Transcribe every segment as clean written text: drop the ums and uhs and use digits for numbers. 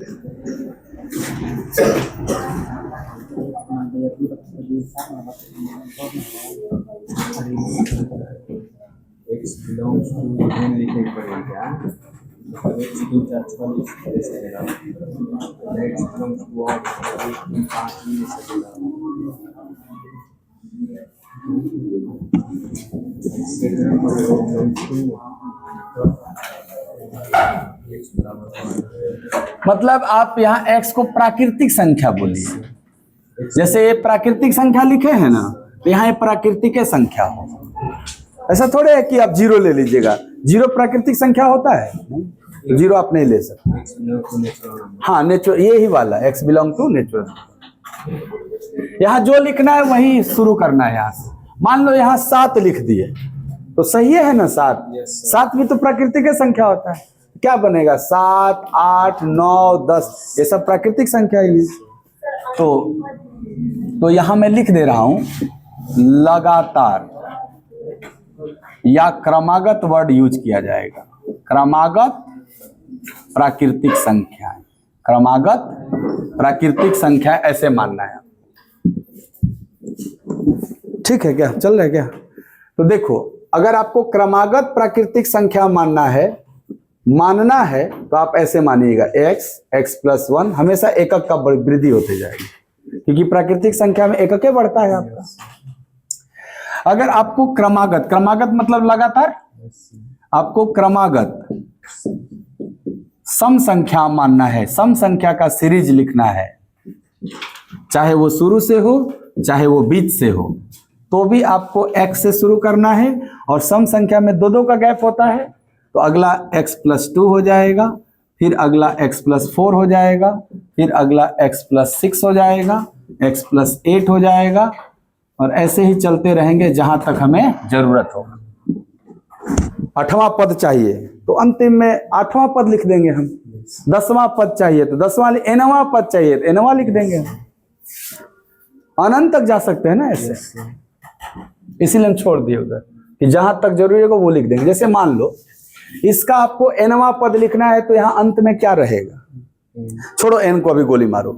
x belongs to n लिखने पड़ेगा, x दो चार छः लिख सकेगा, x belongs to और एक पाँच लिख सकेगा, मतलब आप यहाँ x को प्राकृतिक संख्या बोलिए। जैसे ये प्राकृतिक संख्या लिखे हैं ना, तो यहाँ ये प्राकृतिक संख्या हो। ऐसा थोड़े है कि आप जीरो ले लीजिएगा, जीरो प्राकृतिक संख्या होता है, जीरो आप नहीं ले सकते। हाँ, नेचुरल, ये ही वाला x बिलोंग टू नेचुरल। यहाँ जो लिखना है वही शुरू करना है। यहाँ से मान लो यहाँ 7 लिख दिए तो सही है ना, 7 7 भी तो प्राकृतिक संख्या होता है। क्या बनेगा? 7 8 9 10, ये सब प्राकृतिक संख्या ही है। तो यहाँ मैं लिख दे रहा हूं लगातार, या क्रमागत वर्ड यूज किया जाएगा। क्रमागत प्राकृतिक संख्या, क्रमागत प्राकृतिक संख्या ऐसे मानना है। ठीक है क्या? चल रहा है क्या? तो देखो, अगर आपको क्रमागत प्राकृतिक संख्या मानना है तो आप ऐसे मानिएगा x प्लस 1 हमेशा एकक का वृद्धि होते जाएगी, क्योंकि प्राकृतिक संख्या में एकक बढ़ता है आपका। अगर आपको क्रमागत मतलब लगातार, आपको क्रमागत सम संख्या मानना है, सम संख्या का सीरीज लिखना है, चाहे वो शुरू से हो चाहे वो बीच से हो, तो भी आपको x से शुरू करना है। और सम संख्या में दो का गैप होता है, तो अगला x प्लस 2 हो जाएगा, फिर अगला x प्लस 4 हो जाएगा, फिर अगला x प्लस 6 हो जाएगा, x प्लस 8 हो जाएगा, और ऐसे ही चलते रहेंगे जहां तक हमें जरूरत हो। 8वां पद चाहिए तो अंतिम में 8वां पद लिख देंगे हम। 10वां पद चाहिए तो 10वां, nवां पद चाहिए तो nवां लिख देंगे। अनंत तक जा सकते हैं ना ऐसे, इसीलिए हम छोड़ दिए उधर कि जहां तक जरूरी होगा वो लिख देंगे। जैसे मान लो इसका आपको nवां पद लिखना है तो यहाँ अंत में क्या रहेगा? छोड़ो n को, अभी गोली मारो।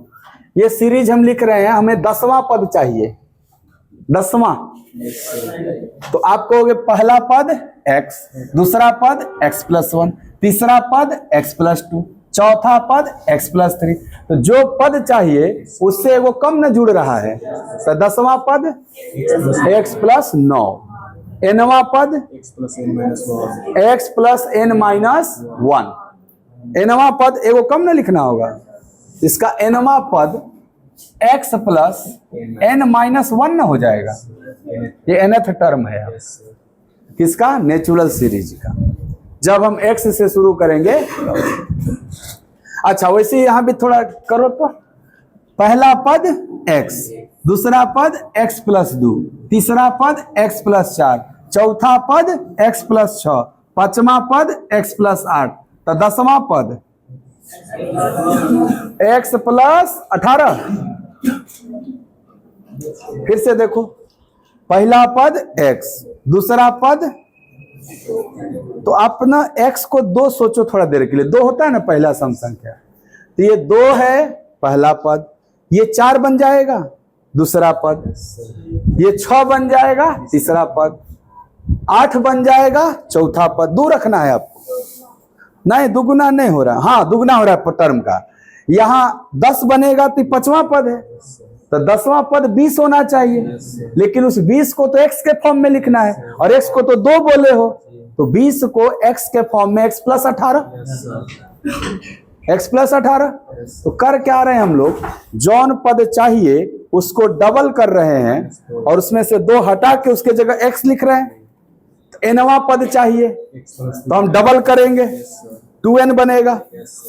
ये सीरीज हम लिख रहे हैं, हमें 10वां पद चाहिए। 10वां, तो आप कहोगे पहला पद x, दूसरा पद x प्लस 1, तीसरा पद x प्लस 2, चौथा पद x प्लस 3। तो जो पद चाहिए उससे वो कम न जुड़ रहा है, तो 10वां पद x प्लस 9, nवां पद x प्लस n माइनस 1, nवां पद एगो कम न लिखना होगा। इसका nवां पद x प्लस n माइनस 1 न हो जाएगा। ये nth टर्म है किसका? नेचुरल सीरीज का। जब हम x से शुरू करेंगे। अच्छा, वैसे यहां भी थोड़ा करो तो, पहला पद x, दूसरा पद x प्लस 2, तीसरा पद x प्लस 4, चौथा पद x प्लस 6, पांचवा पद x प्लस 8, तो 10वां पद x प्लस 18। फिर से देखो, पहला पद x, दूसरा पद, तो अपना x को 2 सोचो थोड़ा देर के लिए। 2 होता है ना पहला सम संख्या, तो ये 2 है पहला पद, ये 4 बन जाएगा दूसरा पद, ये 6 बन जाएगा तीसरा पद, 8 बन जाएगा चौथा पद। 2 रखना है आपको, नहीं दुगुना नहीं हो रहा। हाँ, दुगुना हो रहा है टर्म का। यहाँ 10 बनेगा तो 5वां पद है, तो 10वां पद 20 होना चाहिए, लेकिन उस 20 को तो x के फॉर्म में लिखना है, और x को तो 2 बोले हो, तो 20 को x के फॉर्म में x प्लस 18, x प्लस 18। तो कर क्या रहे हैं हम लोग? जौन पद चाहिए उसको डबल कर रहे हैं, और उसमें से 2 हटा के उसके जगह x लिख रहे हैं। nवां पद चाहिए तो हम डबल करेंगे, 2n बनेगा,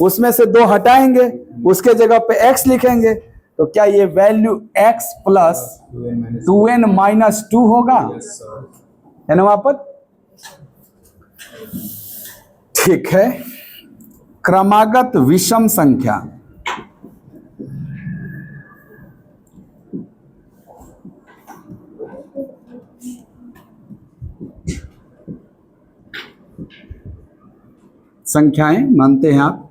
उसमें से 2 हटाएंगे, उसके जगह पे x लिखेंगे। तो क्या ये value x plus 2n minus 2 होगा? nवां पद। ठीक है। क्रमागत विषम संख्या, संख्याएं मानते हैं आप?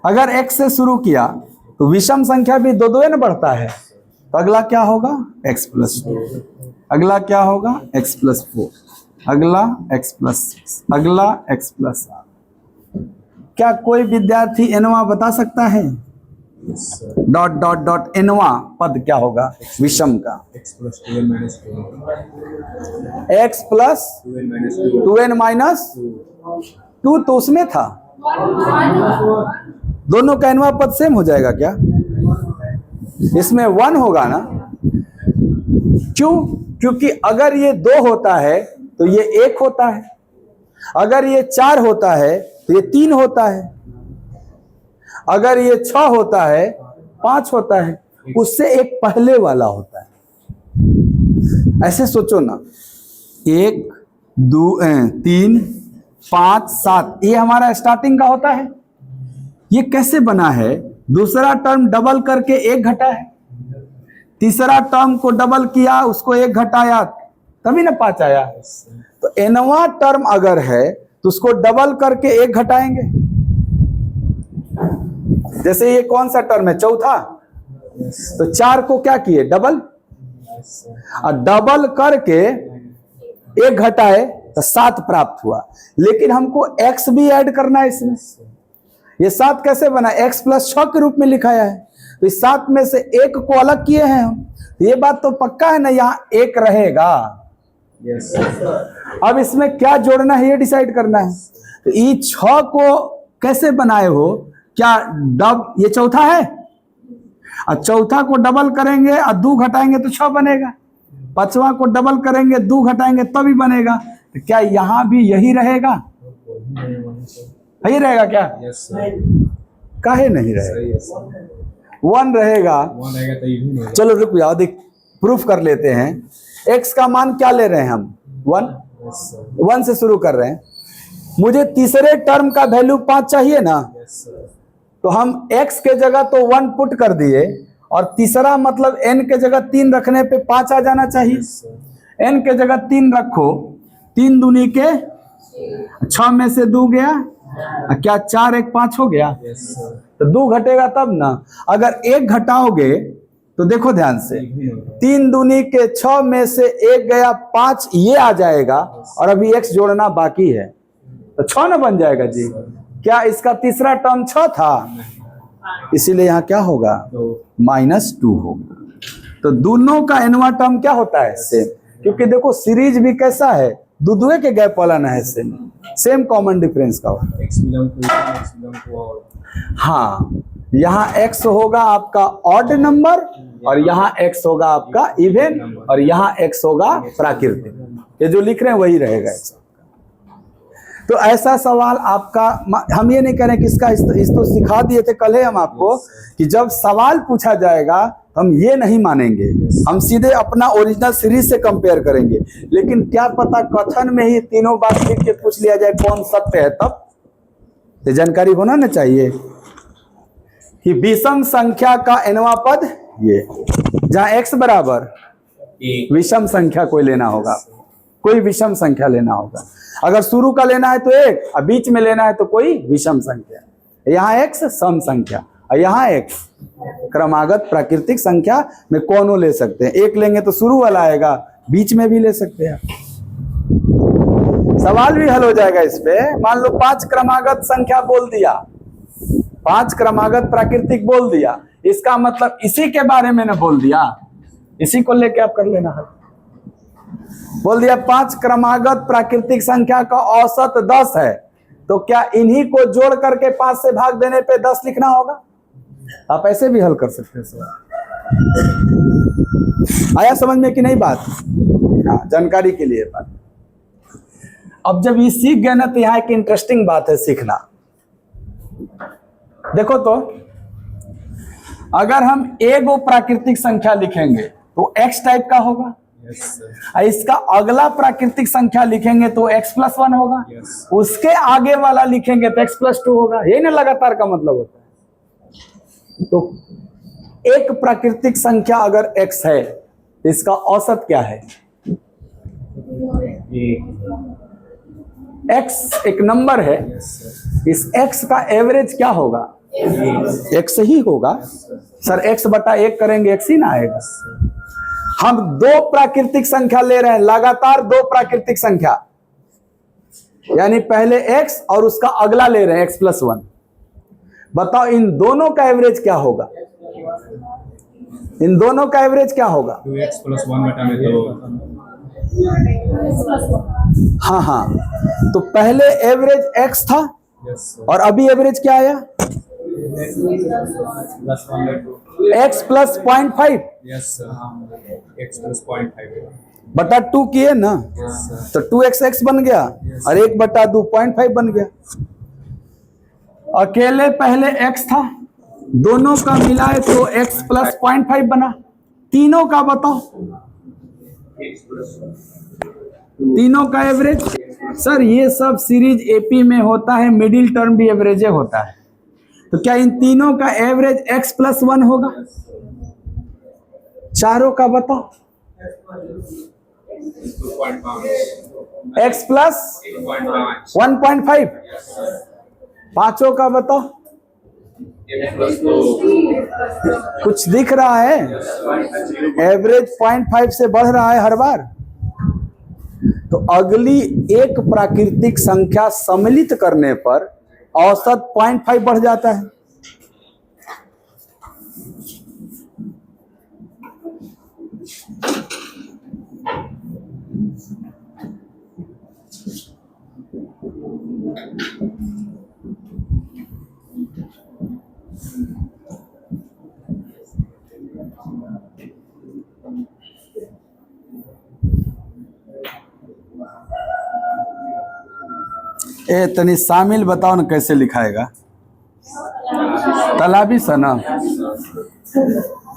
अगर x से शुरू किया तो विषम संख्या भी दो दो न बढ़ता है, तो अगला क्या होगा x प्लस 2, अगला क्या होगा x प्लस 4, अगला x प्लस 6, अगला x प्लस 8। क्या कोई विद्यार्थी एनवा बता सकता है? डॉट डॉट डॉट एनवा पद क्या होगा विषम का? x plus 2n minus 2 x plus 2n minus 2 2n minus 2, तो उसमें था। दोनों का एनवा पद सेम हो जाएगा क्या? इसमें 1 होगा ना? क्यों? क्योंकि अगर ये 2 होता है तो ये 1 होता है, अगर ये 4 होता है तो ये 3 होता है, अगर ये 6 होता है 5 होता है, उससे एक पहले वाला होता है। ऐसे सोचो ना, 1 2 3 5 7 ये हमारा स्टार्टिंग का होता है। ये कैसे बना है? दूसरा टर्म डबल करके 1 घटा है, तीसरा टर्म को डबल किया उसको 1 घटाया तभी ना 5 आया। तो एनवा टर्म अगर है तो उसको डबल करके 1 घटाएंगे। जैसे ये कौन सा टर्म है? चौथा। तो 4 को क्या किए? डबल, और डबल करके 1 घटाए तो 7 प्राप्त हुआ। लेकिन हमको x भी ऐड करना है इसमें। ये 7 कैसे बना? x प्लस 6 के रूप में लिखाया है, तो इस 7 में से 1 को अलग किए हैं हम। ये बात तो पक्का है ना, यहाँ 1 रहेगा। अब इसमें क्या जोड़ना है ये डिसाइड करना है। तो ये 6 को कैसे बनाए हो? क्या ये चौथा है, और चौथा को डबल करेंगे और 2 घटाएंगे तो 6 बनेगा। 5वां को डबल करेंगे 2 घटाएंगे तभी बनेगा। तो क्या यहां भी यही रहेगा? यही रहेगा क्या? काहे नहीं रहेगा? 1 रहेगा। चलो रुक जाओ, देख प्रूफ कर लेते हैं। x का मान क्या ले रहे हैं हम? 1 से शुरू कर रहे हैं। मुझे तीसरे टर्म का वैल्यू 5 चाहिए ना, तो हम x के जगह तो 1 पुट कर दिए, और तीसरा मतलब n के जगह 3 रखने पे 5 आ जाना चाहिए। n के जगह 3 रखो, 3 दूनी के 6 में से 2 गया, क्या 4 1 5 हो गया? तो 2 घटेगा तब ना। अगर 1 घटाओगे तो देखो ध्यान से, 3 दूनी के 6 में से 1 गया 5, ये आ जाएगा, और अभी x जोड़ना बाकी है, तो 6 ना बन जाएगा जी। क्या इसका तीसरा टर्म 6 था? इसीलिए यहाँ क्या होगा? -2 होगा। तो दोनों का एनवा टर्म क्या होता है? सेम। क्योंकि देखो सीरीज भी कैसा है? दुधुए के गैप वाला ना है, सेम कॉमन डिफरेंस का होगा। हाँ, यहाँ x होगा आपका ऑड नंबर, और यहाँ x होगा आपका इवन, और यहाँ x होगा प्राकृतिक। ये जो लिख रहे हैं वही रहेगा। तो ऐसा सवाल आपका, हम ये नहीं कह रहे कि इसका इस तो सिखा दिए थे कल हम आपको कि जब सवाल पूछा जाएगा हम ये नहीं मानेंगे, हम सीधे अपना ओरिजिनल सीरीज से कंपेयर करेंगे। लेकिन क्या पता कथन में ही तीनों बात लिख के पूछ लिया जाए कौन सत्य है, तब ये जानकारी होना ना चाहिए कि विषम संख्या का एनवा पद ये, जहां x बराबर विषम संख्या कोई लेना होगा, कोई विषम संख्या लेना होगा। अगर शुरू का लेना है तो 1, और बीच में लेना है तो कोई विषम संख्या। यहाँ x सम संख्या, और यहाँ x क्रमागत प्राकृतिक संख्या में कौनों ले सकते हैं। 1 लेंगे तो शुरू वाला आएगा, बीच में भी ले सकते हैं। सवाल भी हल हो जाएगा इस पे। मान लो 5 क्रमागत संख्या बोल दिया, 5 क्रमागत प्राकृतिक बोल दिया, इसका मतलब इसी के बारे में ना बोल दिया, इसी को लेके आप कर लेना हल। बोल दिया 5 क्रमागत प्राकृतिक संख्या का औसत 10 है, तो क्या इन्हीं को जोड़ करके 5 से भाग देने पे 10 लिखना होगा? आप ऐसे भी हल कर सकते हैं सवाल। आया समझ में कि नहीं बात? हाँ, जानकारी के लिए बात। अब जब ये सीख गए ना, तो यहाँ एक इंटरेस्टिंग बात है सीखना। देखो तो, अगर हम एगो प्राकृतिक संख्या लिखेंगे तो x टाइप का होगा, इसका अगला प्राकृतिक संख्या लिखेंगे तो x+1 होगा, उसके आगे वाला लिखेंगे तो x+2 होगा। यही ना लगातार का मतलब होता है। तो एक प्राकृतिक संख्या अगर x है, इसका औसत क्या है? x एक नंबर है, इस x का एवरेज क्या होगा? एक्स ही होगा सर। एक्स बटा एक करेंगे एक्स ही ना आएगा। हम दो प्राकृतिक संख्या ले रहे हैं, लगातार दो प्राकृतिक संख्या, यानी पहले एक्स और उसका अगला ले रहे हैं एक्स प्लस वन। बताओ इन दोनों का एवरेज क्या होगा? इन दोनों का एवरेज क्या होगा? 2x + 1 बटा में तो हाँ हाँ, तो पहले एवरेज एक्स था और अभी एवरेज क्या आया? एक्स प्लस 0.5 x + 0.5 बटा 2 किए ना, तो 2x x बन गया और 1 बटा 2 0.5 बन गया। अकेले पहले x था, दोनों का मिलाए तो x + 0.5 बना। तीनों का बताओ, तीनों का एवरेज। सर ये सब सीरीज एपी में होता है, मिडिल टर्म भी एवरेज होता है। तो क्या इन तीनों का एवरेज x + 1 होगा? चारों का बताओ, x + 1.5। पांचों का बताओ, कुछ दिख रहा है? एवरेज 0.5 से बढ़ रहा है हर बार। तो अगली एक प्राकृतिक संख्या सम्मिलित करने पर औसत 0.5 बढ़ जाता है। ए तनी शामिल बताओ ना कैसे लिखाएगा? तालाबी सा ना,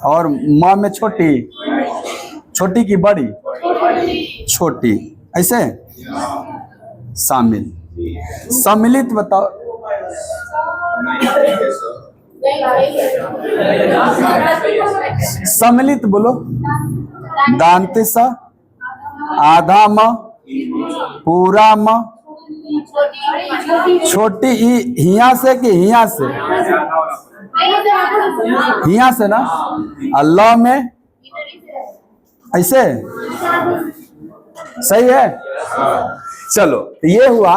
और माँ में छोटी, छोटी की बड़ी, छोटी, ऐसे शामिल। सम्मिलित बताओ। सम्मिलित बोलो। दांत सा, आधा म, पूरा म, छोटी ई, हिया से कि हिया से? हिया से ना। अल्लाह में ऐसे सही है। चलो, ये हुआ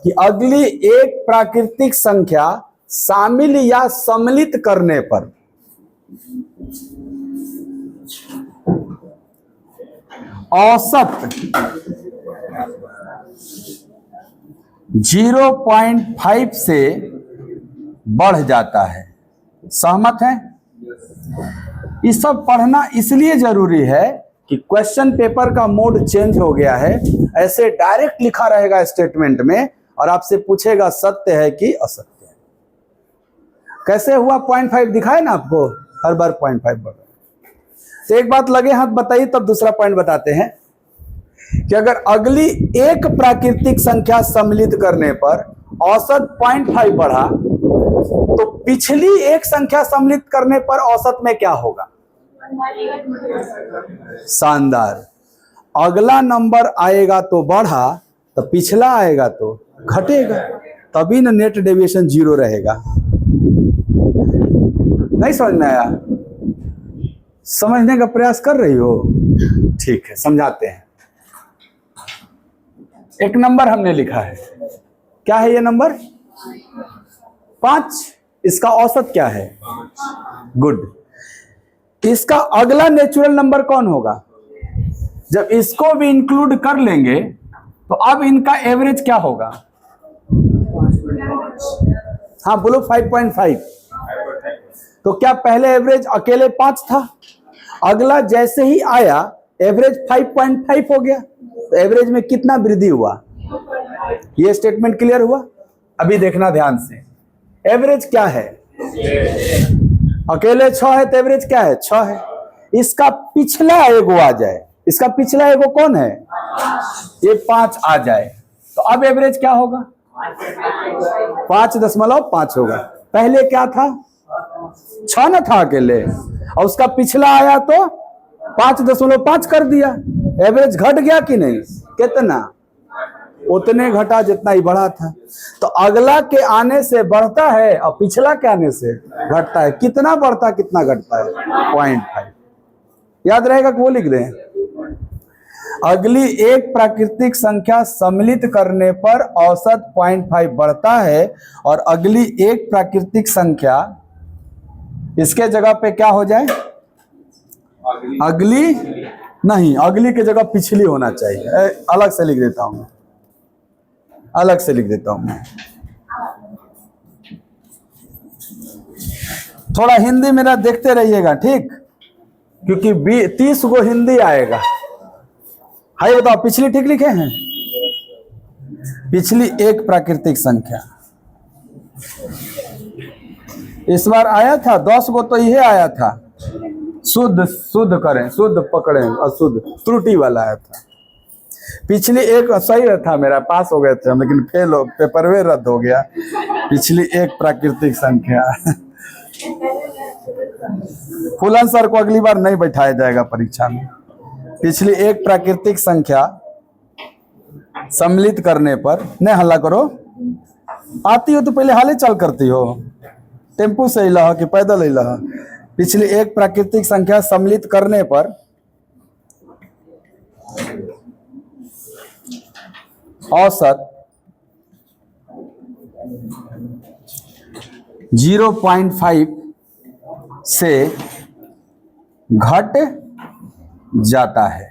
कि अगली एक प्राकृतिक संख्या शामिल या सम्मिलित करने पर औसत 0.5 से बढ़ जाता है। सहमत है? ये सब पढ़ना इसलिए जरूरी है कि क्वेश्चन पेपर का मोड चेंज हो गया है। ऐसे डायरेक्ट लिखा रहेगा स्टेटमेंट में और आपसे पूछेगा सत्य है कि असत्य है। कैसे हुआ? 0.5 दिखाए ना आपको, हर बार 0.5 बढ़ रहा है। तो एक बात लगे हाथ बताइए, तब दूसरा पॉइंट बताते हैं कि अगर अगली एक प्राकृतिक संख्या सम्मिलित करने पर औसत 0.5 बढ़ा तो पिछली एक संख्या सम्मिलित करने पर औसत में क्या होगा? शानदार। अगला नंबर आएगा तो बढ़ा, तो पिछला आएगा तो घटेगा, तभी ना नेट डेविएशन 0 रहेगा। नहीं समझ में आया? समझने का प्रयास कर रही हो? ठीक है, समझाते हैं। एक नंबर हमने लिखा है, क्या है ये नंबर? 5। इसका औसत क्या है? गुड। इसका अगला नेचुरल नंबर कौन होगा? जब इसको भी इंक्लूड कर लेंगे तो अब इनका एवरेज क्या होगा? हाँ बोलो, 5.5। तो क्या पहले एवरेज अकेले 5 था? अगला जैसे ही आया एवरेज 5.5 हो गया, तो एवरेज में कितना वृद्धि हुआ? ये स्टेटमेंट क्लियर हुआ? अभी देखना ध्यान से। एवरेज क्या है? अकेले 6 है तो एवरेज क्या है? 6 है। इसका पिछला एगो आ जाए, इसका पिछला एगो कौन है? ये 5 आ जाए, तो अब एवरेज क्या होगा? 5.5 होगा। पहले क्या था? 6 ना था अकेले, और उसका पिछला आया तो 5.5 कर दिया। एवरेज घट गया कि नहीं? कितना? उतने घटा जितना ही बढ़ा था। तो अगला के आने से बढ़ता है और पिछला के आने से घटता है। कितना बढ़ता कितना घटता है? 0.5। याद रहेगा कि वो लिख दें? अगली एक प्राकृतिक संख्या सम्मिलित करने पर औसत 0.5 बढ़ता है और अगली एक प्राकृतिक संख्या, इसके जगह पे क्या हो जाए? अगली नहीं, अगली की जगह पिछली होना चाहिए। अलग से लिख देता हूं, अलग से लिख देता हूं मैं। थोड़ा हिंदी मेरा देखते रहिएगा, ठीक? क्योंकि 30 गो हिंदी आएगा। हाय बताओ, पिछली ठीक लिखे हैं? पिछली एक प्राकृतिक संख्या इस बार आया था 10 गो, तो यह आया था। शुद्ध शुद्ध करें, शुद्ध पकड़ें, अशुद्ध त्रुटि वाला आया था। पिछली एक सही था, मेरा पास हो गए थे, लेकिन फेल हो, पेपरवे रद्द हो गया। पिछली एक प्राकृतिक संख्या फुलन सर को अगली बार नहीं बैठाया जाएगा परीक्षा में। पिछली एक प्राकृतिक संख्या सम्मिलित करने पर, नहीं हल्ला करो, आती हो तो पहले हाले चल करती हो, टेम्पू से ही लहा कि पैदल ही लहा। पिछली एक प्राकृतिक संख्या सम्मिलित करने पर औसत 0.5 से घट जाता है।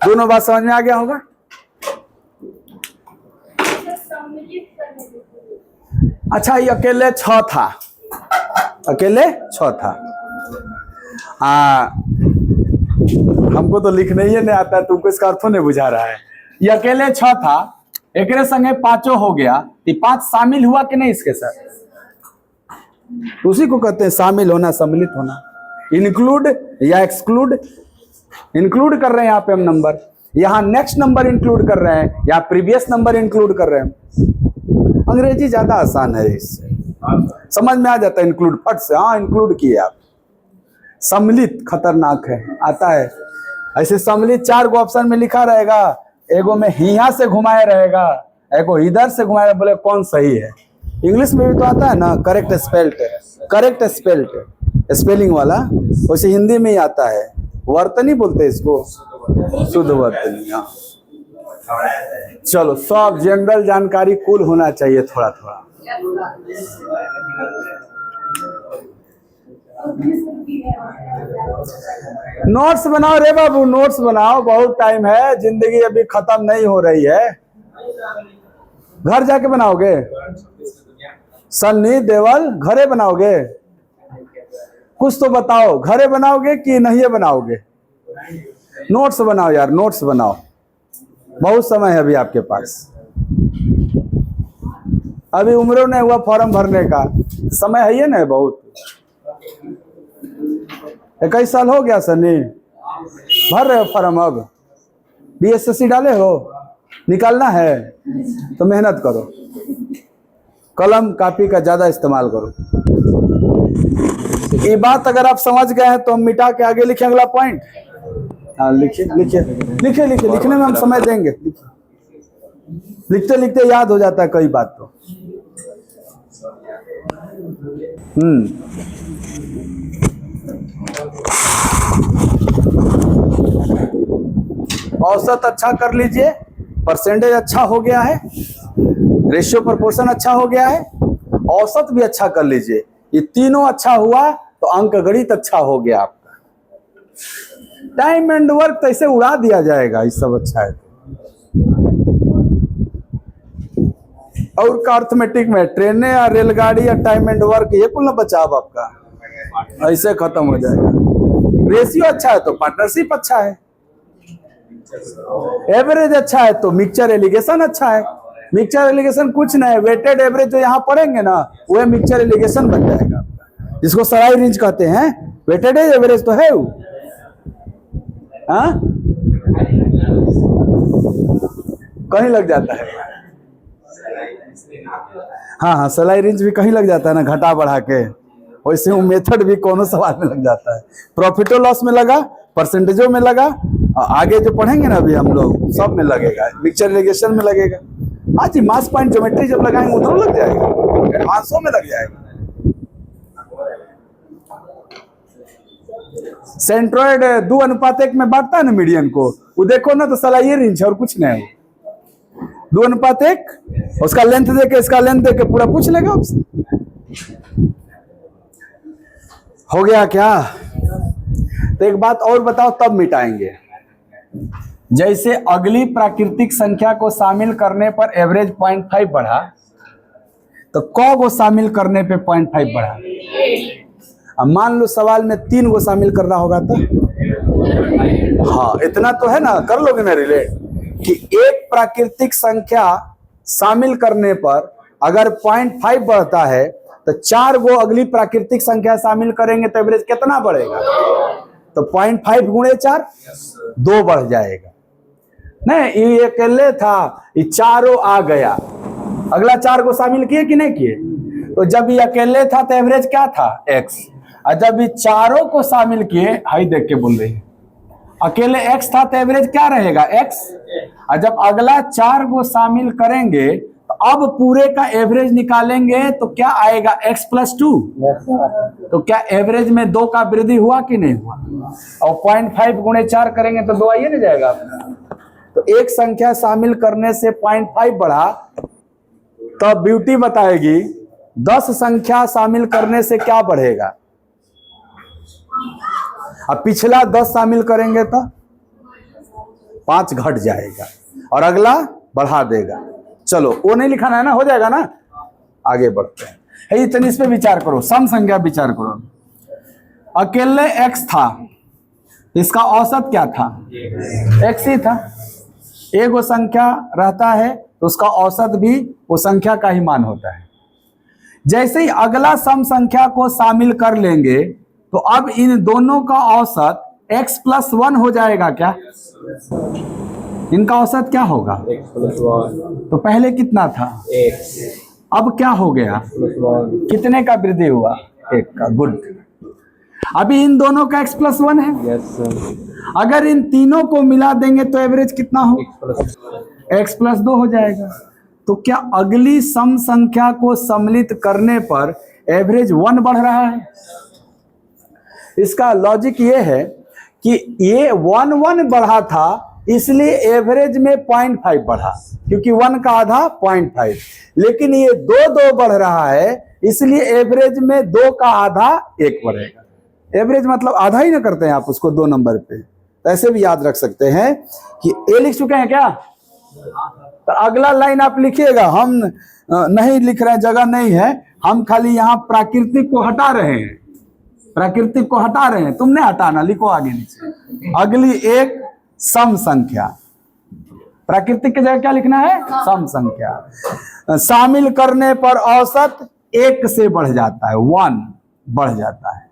दोनों बात समझ में आ गया होगा? अच्छा, ये अकेले 6 था, अकेले 6 था। हमको तो लिखने ही नहीं आता, तुमको इसका अर्थों नहीं बुझा रहा है। ये अकेले 6 था, एक संगे 5 हो गया, 5 शामिल हुआ कि नहीं इसके साथ? उसी को कहते हैं शामिल होना, सम्मिलित होना। इंक्लूड या एक्सक्लूड, इंक्लूड कर रहे हैं यहाँ पे हम नंबर, यहाँ नेक्स्ट नंबर इंक्लूड कर रहे हैं, या प्रीवियस नंबर इंक्लूड कर रहे हैं। अंग्रेजी ज्यादा आसान है, इससे समझ में आ जाता है। इंक्लूड फट से, हाँ इंक्लूड किए आप। सम्मिलित खतरनाक है, आता है ऐसे। सम्मिलित 4 गो ऑप्शन में लिखा रहेगा, एगो में हिया से घुमाया रहेगा, एगो इधर से घुमाया, बोले कौन सही है। इंग्लिश में भी तो आता है ना, correct spelled, correct spelled, spelling वाला, वैसे हिंदी में ही आता है। वर्तनी बोलते हैं इसको, शुद्ध वर्तनी। हाँ चलो, सब जनरल जानकारी कुल होना चाहिए थोड़ा थोड़ा। नोट्स बनाओ रे बाबू, नोट्स बनाओ, बहुत टाइम है, जिंदगी अभी खत्म नहीं हो रही है। घर जाके बनाओगे? सन्नी देवल घरे बनाओगे? कुछ तो बताओ, घरे बनाओगे कि नहीं बनाओगे? नोट्स बनाओ यार, नोट्स बनाओ, बहुत समय है अभी आपके पास। अभी उम्र नहीं हुआ फॉर्म भरने का, समय है ये ना बहुत। 21 साल हो गया सन्नी, भर रहे हो फॉर्म? अब BSSC डाले हो, निकालना है तो मेहनत करो, कलम कापी का ज्यादा इस्तेमाल करो। ये बात अगर आप समझ गए हैं तो हम मिटा के आगे लिखें अगला पॉइंट। हाँ लिखिए लिखिए लिखिए लिखिए, लिखने में हम समय देंगे। लिखते लिखते याद हो जाता है कई बात तो। औसत अच्छा कर लीजिए, परसेंटेज अच्छा हो गया है, रेशियो प्रोपोर्शन अच्छा हो गया है, औसत भी अच्छा कर लीजिए। ये तीनों अच्छा हुआ तो अंक गणित अच्छा हो गया आपका। टाइम एंड वर्क तो ऐसे उड़ा दिया जाएगा, ये सब अच्छा है। और का अर्थमेटिक में ट्रेनें या रेलगाड़ी या टाइम एंड वर्क, ये कुल ना बचाव आपका ऐसे खत्म हो जाएगा। रेशियो अच्छा है तो पार्टनरशिप अच्छा है, एवरेज अच्छा है तो मिक्सचर एलिगेशन अच्छा है। मिक्सचर एलिगेशन कुछ नहीं है, वेटेड एवरेज जो यहाँ पढ़ेंगे ना, वह मिक्सचर एलिगेशन बन जाएगा, जिसको सराई रेंज कहते हैं। वेटेड एवरेज तो है वो, हाँ कहीं लग जाता है। हाँ हाँ, सलाई रेंज भी कहीं लग जाता है ना, घटा बढ़ा के। वैसे वो मेथड भी कोनो सवाल में लग जाता है। प्रॉफिट और लॉस में लगा, परसेंटेजों में लगा, आगे जो पढ़ेंगे ना अभी हम लोग सब में लगेगा, मिक्सचर इरिगेशन में लगेगा। हाँ जी, मास पॉइंट ज्योमेट्री जब लगाएंगे उधर लग जाएगा, एडवांसों में लग जाएगा। सेंट्रॉइड 2:1 में बांटता है ना मीडियन को, वो देखो ना तो साला ये रेंज है और कुछ नहीं है। 2:1, उसका लेंथ देके इसका लेंथ देके पूरा पूछ लेगा आपसे। हो गया क्या? तो एक बात और बताओ तब मिटाएंगे। जैसे अगली प्राकृतिक संख्या को शामिल करने पर एवरेज 0.5 बढ़ा, तो क को शामिल करने पे 0.5 बढ़ा। अब मान लो सवाल में 3 को शामिल करना होगा तो हाँ, इतना तो है ना, कर लोगे ना रिलेट कि एक प्राकृतिक संख्या शामिल करने पर अगर 0.5 बढ़ता है तो 4 को अगली प्राकृतिक संख्या शामिल करेंगे तो एवरेज कितना बढ़ेगा? तो 0.5 गुणे 4 2 बढ़ जाएगा। नहीं, ये अकेले था, ये चारों आ गया, अगला 4 को शामिल किए कि नहीं किए? तो जब ये अकेले था तो एवरेज क्या था? x। और जब ये चारों को शामिल किए, हाई देख के बोल रही है, अकेले x था तो एवरेज क्या रहेगा? x। और जब अगला 4 को शामिल करेंगे तो अब पूरे का एवरेज निकालेंगे तो क्या आएगा? x+2। तो क्या एवरेज में 2 का वृद्धि हुआ कि नहीं हुआ? और 0.5 गुणे 4 करेंगे तो 2 आइए ना जाएगा आपका। तो एक संख्या शामिल करने से 0.5 बढ़ा, तो ब्यूटी बताएगी 10 संख्या शामिल करने से क्या बढ़ेगा। अब पिछला 10 शामिल करेंगे तो 5 घट जाएगा और अगला बढ़ा देगा। चलो वो नहीं लिखाना है ना, हो जाएगा ना, आगे बढ़ते हैं। इतनी इस पे विचार करो, सम संख्या विचार करो। अकेले x था, इसका औसत क्या था? x ही था। एक वो संख्या रहता है तो उसका औसत भी वो संख्या का ही मान होता है। जैसे ही अगला सम संख्या को शामिल कर लेंगे तो अब इन दोनों का औसत x+1 हो जाएगा क्या? इनका औसत क्या होगा? x+1। तो पहले कितना था? x। अब क्या हो गया? कितने का वृद्धि हुआ? 1 का। गुड। अभी इन दोनों का x+1 है। Yes sir. अगर इन तीनों को मिला देंगे तो एवरेज कितना हो? x+2 हो जाएगा। तो क्या अगली सम संख्या को सम्मिलित करने पर एवरेज 1 बढ़ रहा है? इसका लॉजिक ये है कि ये 1 बढ़ा था इसलिए एवरेज में 0.5 बढ़ा, क्योंकि 1 का आधा 0.5, लेकिन ये 2 बढ़ रहा है इसलिए एवरेज में 2 का आधा 1 बढ़ेगा। एवरेज मतलब आधा ही ना करते हैं आप उसको 2 नंबर पे, तो ऐसे भी याद रख सकते हैं कि ए लिख चुके हैं क्या? तो अगला लाइन आप लिखिएगा, हम नहीं लिख रहे हैं, जगह नहीं है, हम खाली यहाँ प्राकृतिक को हटा रहे हैं, प्राकृतिक को हटा रहे हैं, तुमने हटाना, लिखो आगे नीचे। अगली एक सम संख्या, प्राकृतिक की जगह क्या लिखना है? सम संख्या। शामिल करने पर औसत 1 से बढ़ जाता है, 1 बढ़ जाता है।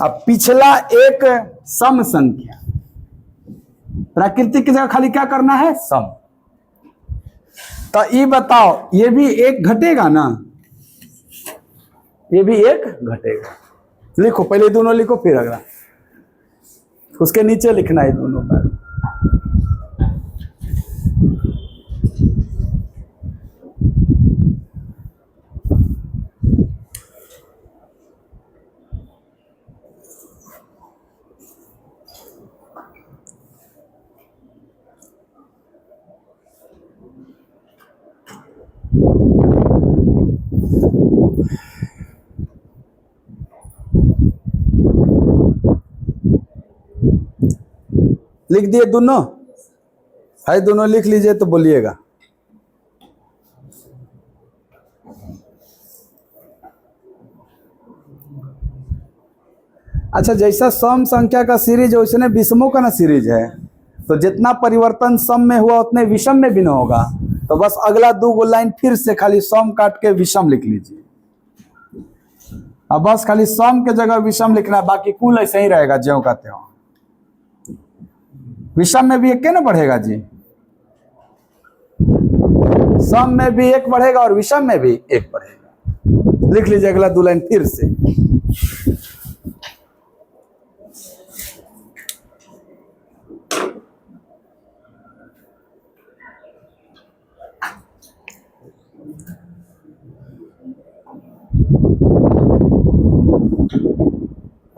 अब पिछला एक सम संख्या, प्राकृतिक की जगह खाली क्या करना है? सम। तो ये बताओ, ये भी 1 घटेगा ना? ये भी 1 घटेगा। लिखो, पहले दोनों लिखो फिर अगला, उसके नीचे लिखना है दोनों का। लिख दिए दोनों? है, दोनों लिख लीजिए तो बोलिएगा। अच्छा, जैसा सम संख्या का सीरीज है वैसे विषमों का ना सीरीज है, तो जितना परिवर्तन सम में हुआ उतने विषम में भी ना होगा। तो बस अगला 2 लाइन फिर से खाली सम काट के विषम लिख लीजिए। अब बस खाली सम के जगह विषम लिखना है, बाकी कुल ऐसे ही रहेगा ज्यों का त्यों। विषम में भी 1 ना बढ़ेगा जी, सम में भी 1 बढ़ेगा और विषम में भी 1 बढ़ेगा। लिख लीजिए अगला 2 लाइन फिर से।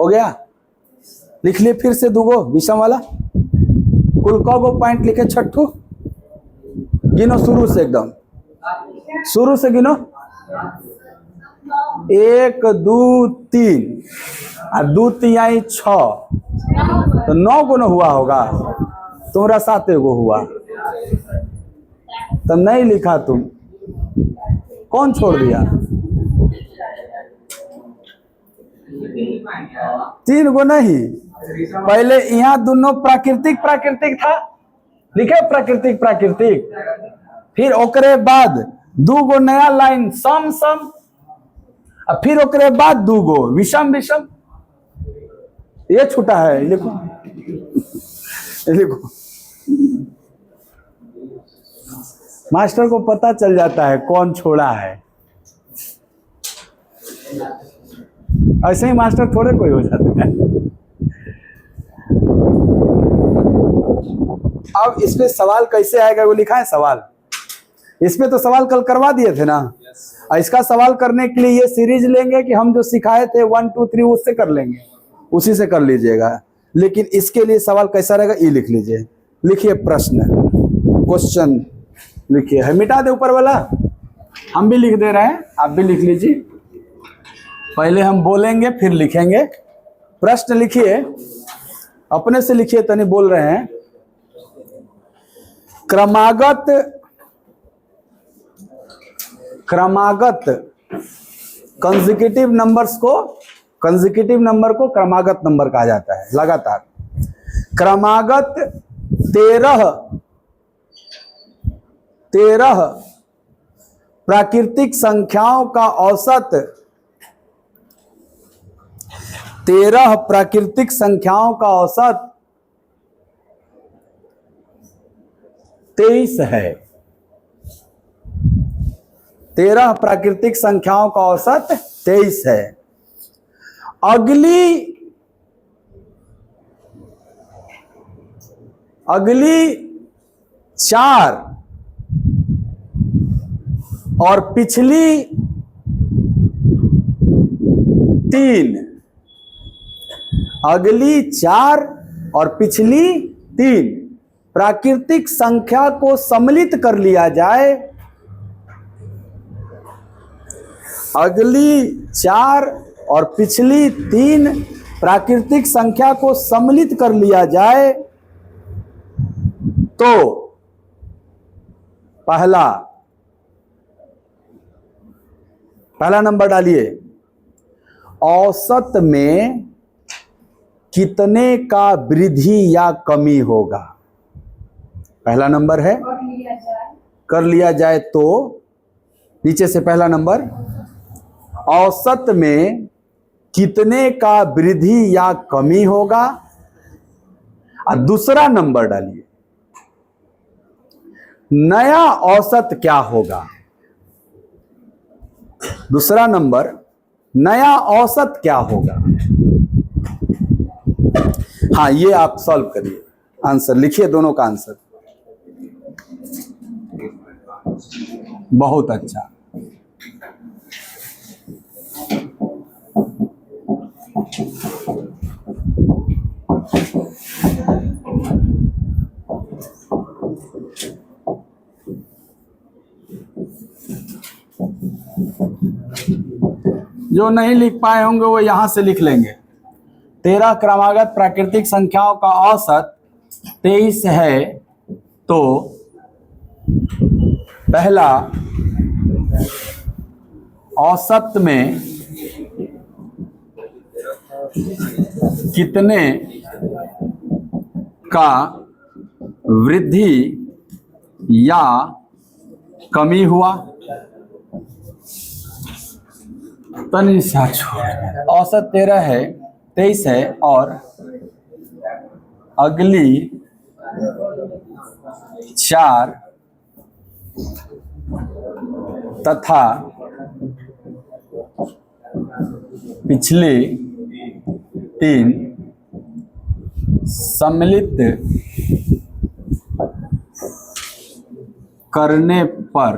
हो गया? लिख लिए फिर से दूगो विषम वाला। कुल कौ पॉइंट लिखे? छठू। गिनो शुरू से, एकदम शुरू से गिनो। 1 2 3 और 2 3 6, तो 9 गो न हुआ होगा। तुम्हारा 7 गो हुआ, तो नहीं लिखा तुम। कौन छोड़ दिया? 3 गो नहीं। पहले यहाँ दोनों प्राकृतिक प्राकृतिक था, लिखे प्राकृतिक प्राकृतिक। फिर ओकरे बाद 2 गो नया लाइन सम सम, और फिर ओकरे बाद 2 गो विषम विषम। ये छूटा है, लिखो लिखो। मास्टर को पता चल जाता है कौन छोड़ा है। ऐसे ही मास्टर थोड़े कोई हो जाता है। अब इसमें सवाल कैसे आएगा वो लिखा है सवाल। इसमें तो सवाल कल करवा दिए थे ना। और इसका सवाल करने के लिए ये सीरीज लेंगे कि हम जो सिखाए थे 1 2 3 उससे कर लेंगे, उसी से कर लीजिएगा। लेकिन इसके लिए सवाल कैसा रहेगा ये लिख लीजिए। लिखिए प्रश्न, क्वेश्चन लिखिए। है मिटा दे ऊपर वाला, हम भी लिख दे रहे हैं, आप भी लिख लीजिए। पहले हम बोलेंगे फिर लिखेंगे। प्रश्न लिखिए, अपने से लिखिए, तनी बोल रहे हैं। क्रमागत कंसेक्यूटिव नंबर को क्रमागत नंबर कहा जाता है। लगातार क्रमागत 13 प्राकृतिक संख्याओं का औसत 13 प्राकृतिक संख्याओं का औसत 23 है। 13 प्राकृतिक संख्याओं का औसत 23 है। अगली 4 और पिछली 3, अगली 4 और पिछली 3 प्राकृतिक संख्या को सम्मिलित कर लिया जाए। अगली 4 और पिछली 3 प्राकृतिक संख्या को सम्मिलित कर लिया जाए तो पहला नंबर डालिए। औसत में कितने का वृद्धि या कमी होगा? पहला नंबर है कर लिया जाए तो, नीचे से पहला नंबर, औसत में कितने का वृद्धि या कमी होगा। और दूसरा नंबर डालिए, नया औसत क्या होगा। दूसरा नंबर, नया औसत क्या होगा। हाँ, ये आप सॉल्व करिए, आंसर लिखिए, दोनों का आंसर। बहुत अच्छा। जो नहीं लिख पाए होंगे वो यहां से लिख लेंगे। 13 क्रमागत प्राकृतिक संख्याओं का औसत 23 है, तो पहला, औसत में कितने का वृद्धि या कमी हुआ। तनी सा छोड़, औसत 13 है, 23 है, और अगली 4 तथा पिछली 3 सम्मिलित करने पर,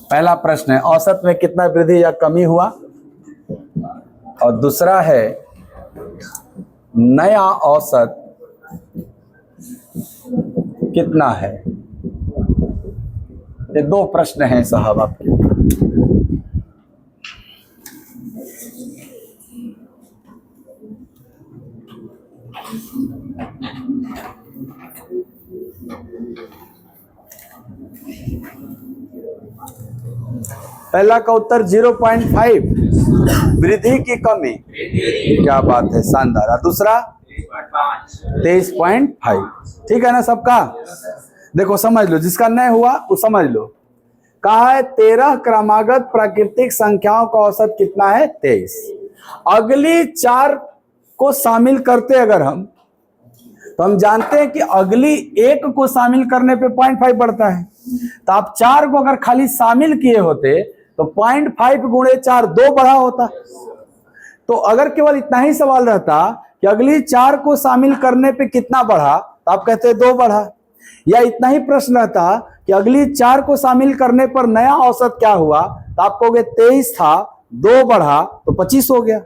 पहला प्रश्न है औसत में कितना वृद्धि या कमी हुआ। और दूसरा है नया औसत कितना है। ये दो प्रश्न हैं साहब आपके। पहला का उत्तर 0.5 वृद्धि की कमी। क्या बात है, शानदार। और दूसरा 23.5। ठीक है ना सबका। देखो समझ लो, जिसका नहीं हुआ वो समझ लो। कहा है 13 क्रमागत प्राकृतिक संख्याओं का औसत कितना है, 23। अगली 4 को शामिल करते अगर हम, तो हम जानते हैं कि अगली 1 को शामिल करने पे 0.5 बढ़ता है। तो आप 4 को अगर खाली शामिल किए होते तो 0.5 गुणे 4 2 बढ़ा होता। तो अगर केवल इतना ही सवाल रहता कि अगली 4 को शामिल करने पे कितना बढ़ा, तो आप कहते 2 बढ़ा। या इतना ही प्रश्न रहता कि अगली 4 को शामिल करने पर नया औसत क्या हुआ, तो आप कहोगे 23 था, 2 बढ़ा तो 25 हो गया।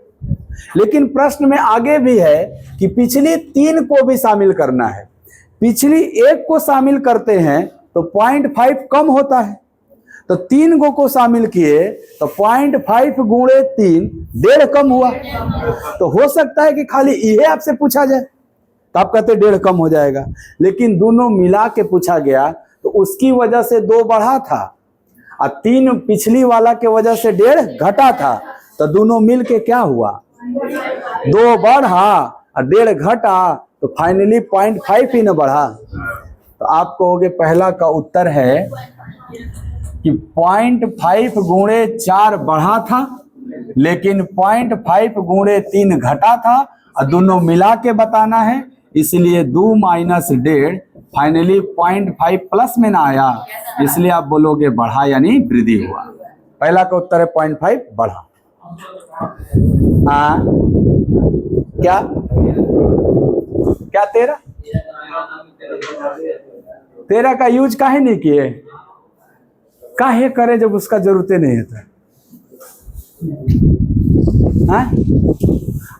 लेकिन प्रश्न में आगे भी है कि पिछली 3 को भी शामिल करना है। पिछली 1 को शामिल करते हैं तो 0.5 कम होता है। तो 3 को शामिल किए तो 0.5 गुणे 3 1.5 कम हुआ। तो हो सकता है कि खाली ये आपसे पूछा जाए तो आप कहते 1.5 कम हो जाएगा। लेकिन दोनों मिला के पूछा गया तो उसकी वजह से 2 बढ़ा था और 3 पिछली वाला के वजह से 1.5 घटा था। तो दोनों मिल के क्या हुआ, 2 बढ़ा और 1.5 घटा, तो फाइनली 0.5 ही न बढ़ा। तो आप कहोगे पहला का उत्तर है कि 0.5 गुणे 4 बढ़ा था, लेकिन 0.5 गुणे 3 घटा था और दोनों मिला के बताना है, इसलिए 2 माइनस 1.5 फाइनली 0.5 प्लस में ना आया, इसलिए आप बोलोगे बढ़ा यानी वृद्धि हुआ। पहला का उत्तर है 0.5 बढ़ा। हाँ क्या क्या 13 का यूज काहे नहीं किए, काहे करे जब उसका जरूरत नहीं है। हाँ?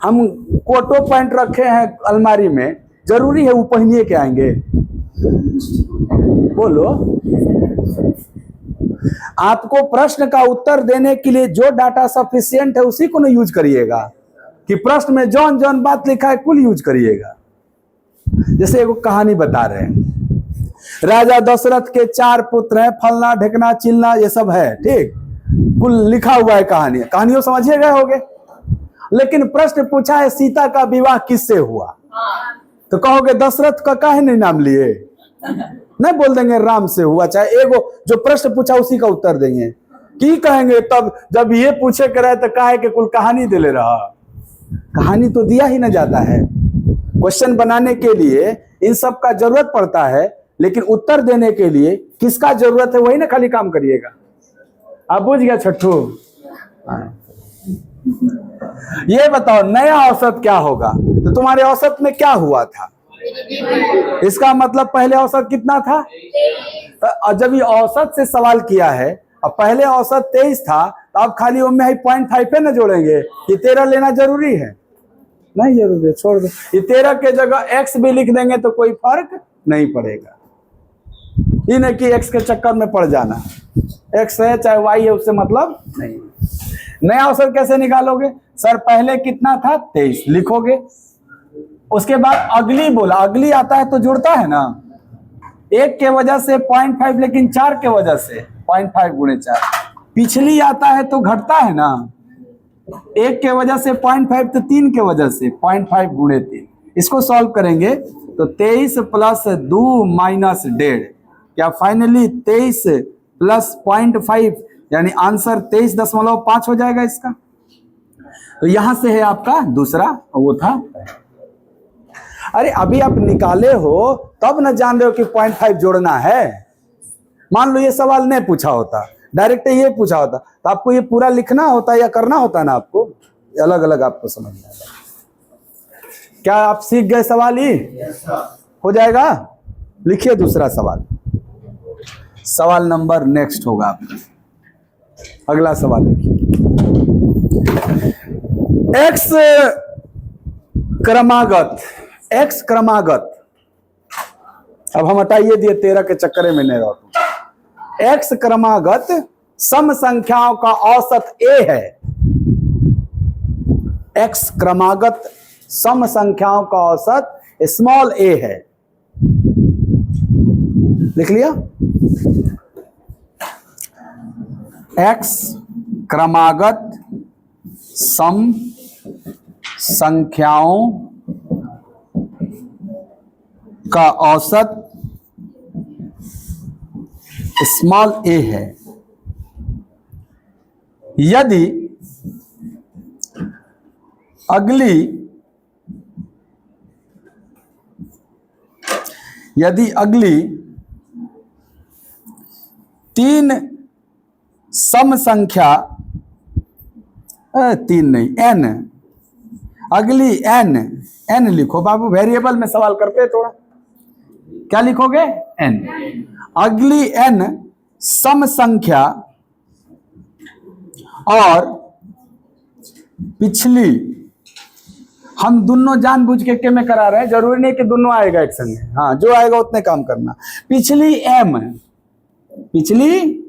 हम कोटो पैंट रखे हैं अलमारी में, जरूरी है वो पहनिए के आएंगे? बोलो। आपको प्रश्न का उत्तर देने के लिए जो डाटा सफिशिएंट है उसी को ना यूज करिएगा, कि प्रश्न में जौन जौन बात लिखा है कुल यूज करिएगा। जैसे एक कहानी बता रहे हैं, राजा दशरथ के 4 पुत्र हैं, फलना ढेकना चिलना ये सब है, ठीक, कुल लिखा हुआ है कहानी। कहानियों समझिए गए होगे। लेकिन प्रश्न पूछा है सीता का विवाह किससे हुआ, तो कहोगे दशरथ का काहे नहीं नाम लिए, नहीं बोल देंगे राम से हुआ। चाहे एगो जो प्रश्न पूछा उसी का उत्तर देंगे। की कहेंगे तब जब ये पूछे कर रहे तो काहे के कुल कहानी दे ले रहा। कहानी तो दिया ही ना जाता है। क्वेश्चन बनाने के लिए इन सब का जरूरत पड़ता है, लेकिन उत्तर देने के लिए किसका जरूरत है वही ना खाली काम करिएगा। आप बुझ गया छठू। ये बताओ नया औसत क्या होगा, तो तुम्हारे औसत में क्या हुआ था, इसका मतलब पहले औसत कितना था। तो जब ये औसत से सवाल किया है और पहले औसत 23 था, तो आप खाली उनमें 0.5 पे ना जोड़ेंगे, ये 13 लेना जरूरी है? नहीं जरूरी है, छोड़ दो। ये 13 के जगह x भी लिख देंगे तो कोई फर्क नहीं पड़ेगा। ये नहीं कि x के चक्कर में पड़ जाना, x है चाहे y है उससे मतलब नहीं। नया औसत कैसे निकालोगे, सर पहले कितना था 23 लिखोगे, उसके बाद अगली बोला, अगली आता है तो जुड़ता है ना, 1 के वजह से 0.5, लेकिन 4 के वजह से 0.5 गुणे 4। पिछली आता है तो घटता है ना, 1 के वजह से 0.5 तो 3 के वजह से 0.5 गुणे 3। इसको सॉल्व करेंगे तो 23 प्लस 2 माइनस 1.5, क्या फाइनली 23 प्लस 0.5 यानी आंसर 23.5 हो जाएगा इसका। तो यहां से है आपका दूसरा, वो था। अरे अभी आप निकाले हो तब न जान रहे हो कि 0.5 जोड़ना है। मान लो ये सवाल नहीं पूछा होता, डायरेक्ट ये पूछा होता, तो आपको ये पूरा लिखना होता या करना होता ना, आपको अलग अलग आपको समझना है। क्या आप सीख गए सवाल ही हो जाएगा। लिखिए दूसरा सवाल, सवाल नंबर नेक्स्ट होगा आपका। अगला सवाल लिखिए। एक्स क्रमागत, एक्स क्रमागत, अब हम हटाइए दिए 13 के चक्कर में नहीं रहो। एक्स क्रमागत सम संख्याओं का औसत ए है। एक्स क्रमागत सम संख्याओं का औसत स्मॉल ए है। लिख लिया? एक्स क्रमागत सम संख्याओं का औसत स्मॉल ए है यदि अगली तीन सम संख्या, तीन नहीं एन, अगली एन लिखो बाबू, वेरिएबल में सवाल करते हैं थोड़ा, क्या लिखोगे? एन। अगली एन सम संख्या और पिछली, हम दोनों जानबूझ के में करा रहे हैं, जरूरी नहीं कि दोनों आएगा एक संग, हाँ जो आएगा उतने काम करना। पिछली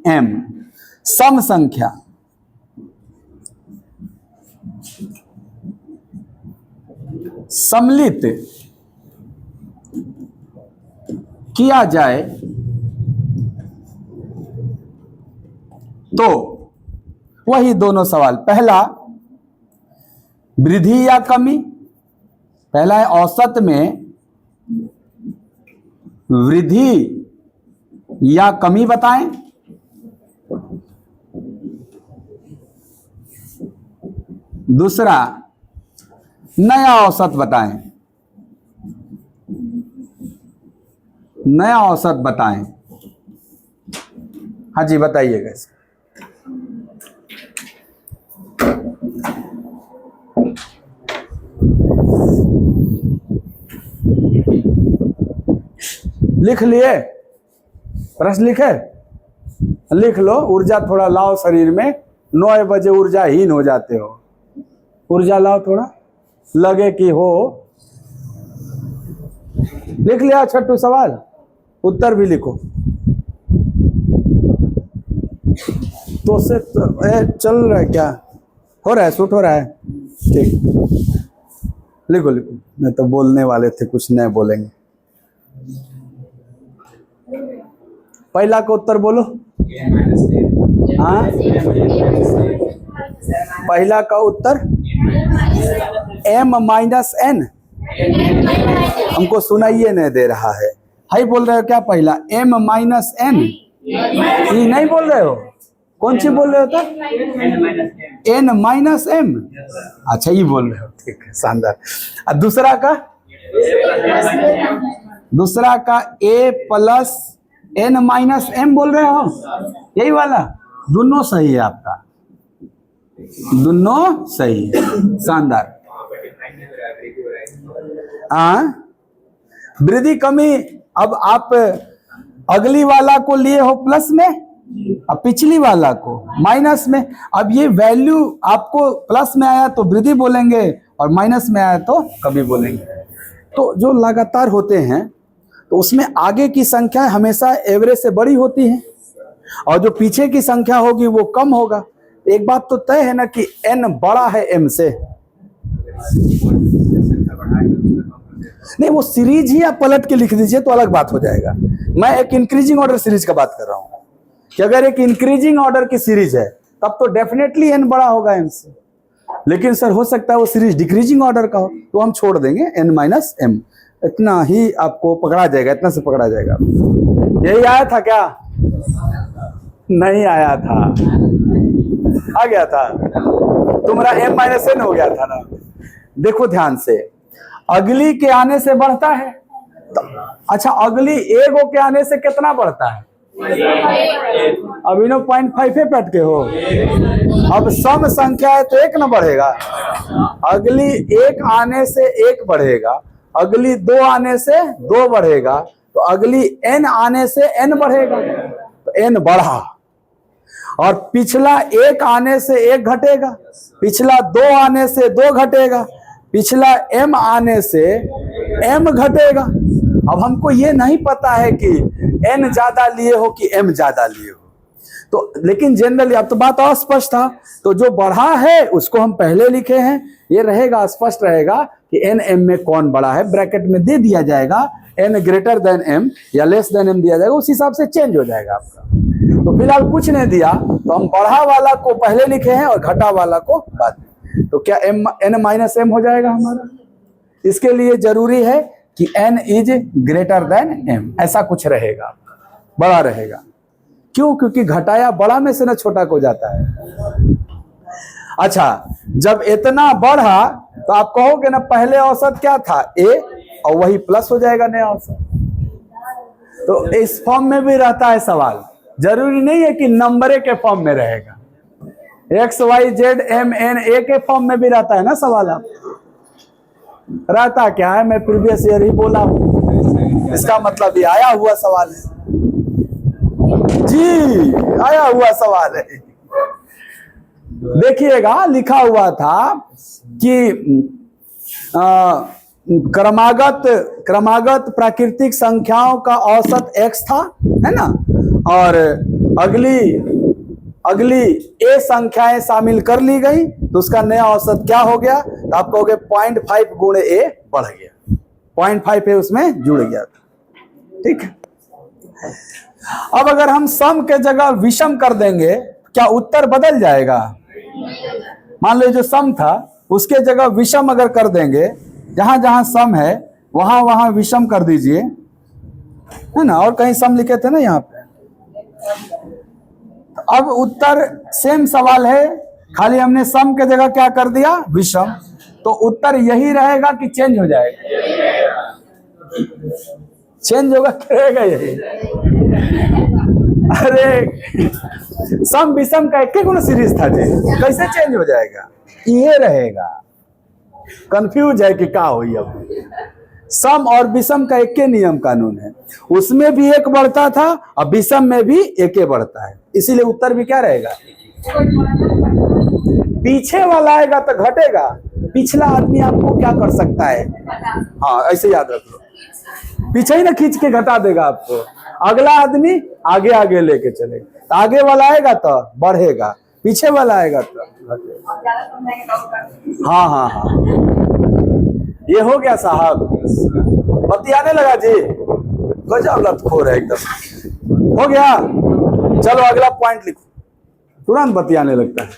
एम सम संख्या सम्मिलित किया जाए तो वही दोनों सवाल, पहला वृद्धि या कमी, पहला है औसत में वृद्धि या कमी बताएं, दूसरा नया औसत बताएं, नया औसत बताएं। हाँ जी बताइएगा इसका। लिख लिए? प्रश्न लिखे? लिख लो। ऊर्जा थोड़ा लाओ शरीर में, 9 बजे ऊर्जाहीन हो जाते हो, ऊर्जा लाओ थोड़ा, लगे कि हो। लिख लिया छठू सवाल? उत्तर भी लिखो। तो से चल रहा है क्या? हो रहा है, शूट हो रहा है? ठीक, लिखो लिखो, नहीं तो बोलने वाले थे कुछ नए बोलेंगे। पहला का उत्तर बोलो। हाँ, पहला का उत्तर m-n। हमको सुनाइए नहीं दे रहा है, हाई बोल रहे हो क्या? पहला m-n, ये नहीं बोल रहे हो? कौन सी बोल रहे हो? तो n-m, अच्छा ये बोल रहे हो, ठीक है, शानदार। और दूसरा का a प्लस n-m बोल रहे हो, यही वाला? दोनों सही है आपका, दोनों सही है, शानदार। वृद्धि कमी, अब आप अगली वाला को लिए हो प्लस में, अब पिछली वाला को माइनस में। अब ये वैल्यू आपको प्लस में आया तो वृद्धि बोलेंगे और माइनस में आया तो कमी बोलेंगे। तो जो लगातार होते हैं तो उसमें आगे की संख्या हमेशा एवरेज से बड़ी होती है और जो पीछे की संख्या होगी वो कम होगा। एक बात तो तय है ना कि n बड़ा है m से। नहीं, वो सीरीज ही आप पलट के लिख दीजिए तो अलग बात हो जाएगा। मैं एक इंक्रीजिंग ऑर्डर सीरीज का बात कर रहा हूं कि अगर एक इंक्रीजिंग ऑर्डर की सीरीज है तब तो डेफिनेटली n बड़ा होगा m से। लेकिन सर हो सकता है वो सीरीज डिक्रीजिंग ऑर्डर का हो तो हम छोड़ देंगे n-m, इतना ही आपको पकड़ा जाएगा, इतना से पकड़ा जाएगा। यही आया था क्या? नहीं आया था, आ गया था तुम्हारा m-n हो गया था ना। देखो ध्यान से, अगली के आने से बढ़ता है तो, अच्छा अगली एगो के आने से कितना बढ़ता है? अभी नो 0.5 पट के हो। अब सम संख्या है तो 1 ना बढ़ेगा, अगली 1 आने से 1 बढ़ेगा, अगली 2 आने से 2 बढ़ेगा, तो अगली n आने से n बढ़ेगा, तो n बढ़ा। और पिछला 1 आने से 1 घटेगा, पिछला 2 आने से 2 घटेगा, पिछला m आने से m घटेगा। अब हमको ये नहीं पता है कि n ज्यादा लिए हो कि m ज्यादा लिए हो, तो लेकिन जनरली अब तो बात अस्पष्ट था, तो जो बढ़ा है उसको हम पहले लिखे हैं, ये रहेगा स्पष्ट रहेगा कि n m में कौन बड़ा है, ब्रैकेट में दे दिया जाएगा n ग्रेटर देन m या लेस देन m दिया जाएगा, उस हिसाब से चेंज हो जाएगा आपका। तो फिलहाल कुछ नहीं दिया तो हम बढ़ा वाला को पहले लिखे हैं और घटा वाला को बाद में, तो क्या n माइनस m हो जाएगा हमारा। इसके लिए जरूरी है कि n is greater than m, ऐसा कुछ रहेगा, बड़ा रहेगा। क्यों? क्योंकि घटाया बड़ा में से ना छोटा को जाता है। अच्छा, जब इतना बढ़ा तो आप कहोगे ना पहले औसत क्या था a, और वही प्लस हो जाएगा नया औसत। तो इस फॉर्म में भी रहता है सवाल, जरूरी नहीं है कि नंबरे के फॉर्म में रहेगा, x y z m n a के फॉर्म में भी रहता है ना सवाल। आप रहता क्या है, मैं प्रीवियस ईयर ही बोला हूं, इसका मतलब ये आया हुआ सवाल है जी, आया हुआ सवाल है। देखिएगा लिखा हुआ था कि क्रमागत प्राकृतिक संख्याओं का औसत x था, है ना, और अगली a संख्याएं शामिल कर ली गई तो उसका नया औसत क्या हो गया, तो आप कहोगे 0.5 गुणे a बढ़ गया, 0.5 a उसमें जुड़ गया था, ठीक है। अब अगर हम सम के जगह विषम कर देंगे क्या उत्तर बदल जाएगा? मान लो जो सम था उसके जगह विषम अगर कर देंगे, जहां जहां सम है वहां वहां विषम कर दीजिए, है ना, और कहीं सम लिखे थे ना यहाँ पे। अब उत्तर सेम सवाल है, खाली हमने सम के जगह क्या कर दिया, विषम, तो उत्तर यही रहेगा कि चेंज हो जाएगा? चेंज होगा, क्या रहेगा यही? अरे सम विषम का एक गुण सीरीज था जी, कैसे चेंज हो जाएगा? ये रहेगा, कंफ्यूज है कि क्या हुई। अब सम और विषम का एक नियम कानून है, उसमें भी एक बढ़ता था और विषम में भी एक बढ़ता है, इसीलिए उत्तर भी क्या रहेगा? पीछे वाला आएगा तो घटेगा, पिछला आदमी आपको क्या कर सकता है, हाँ ऐसे याद रख लो, पीछे ही ना खींच के घटा देगा आपको, अगला आदमी आगे आगे लेके चलेगा, तो आगे वाला आएगा तो बढ़ेगा, पीछे वाला आएगा तो घटेगा। हाँ हाँ हाँ, ये हो गया साहब, बतियाने लगा जी, गजब लतखोर है एकदम, हो गया। चलो अगला पॉइंट लिखो, तुरंत बतियाने लगता है।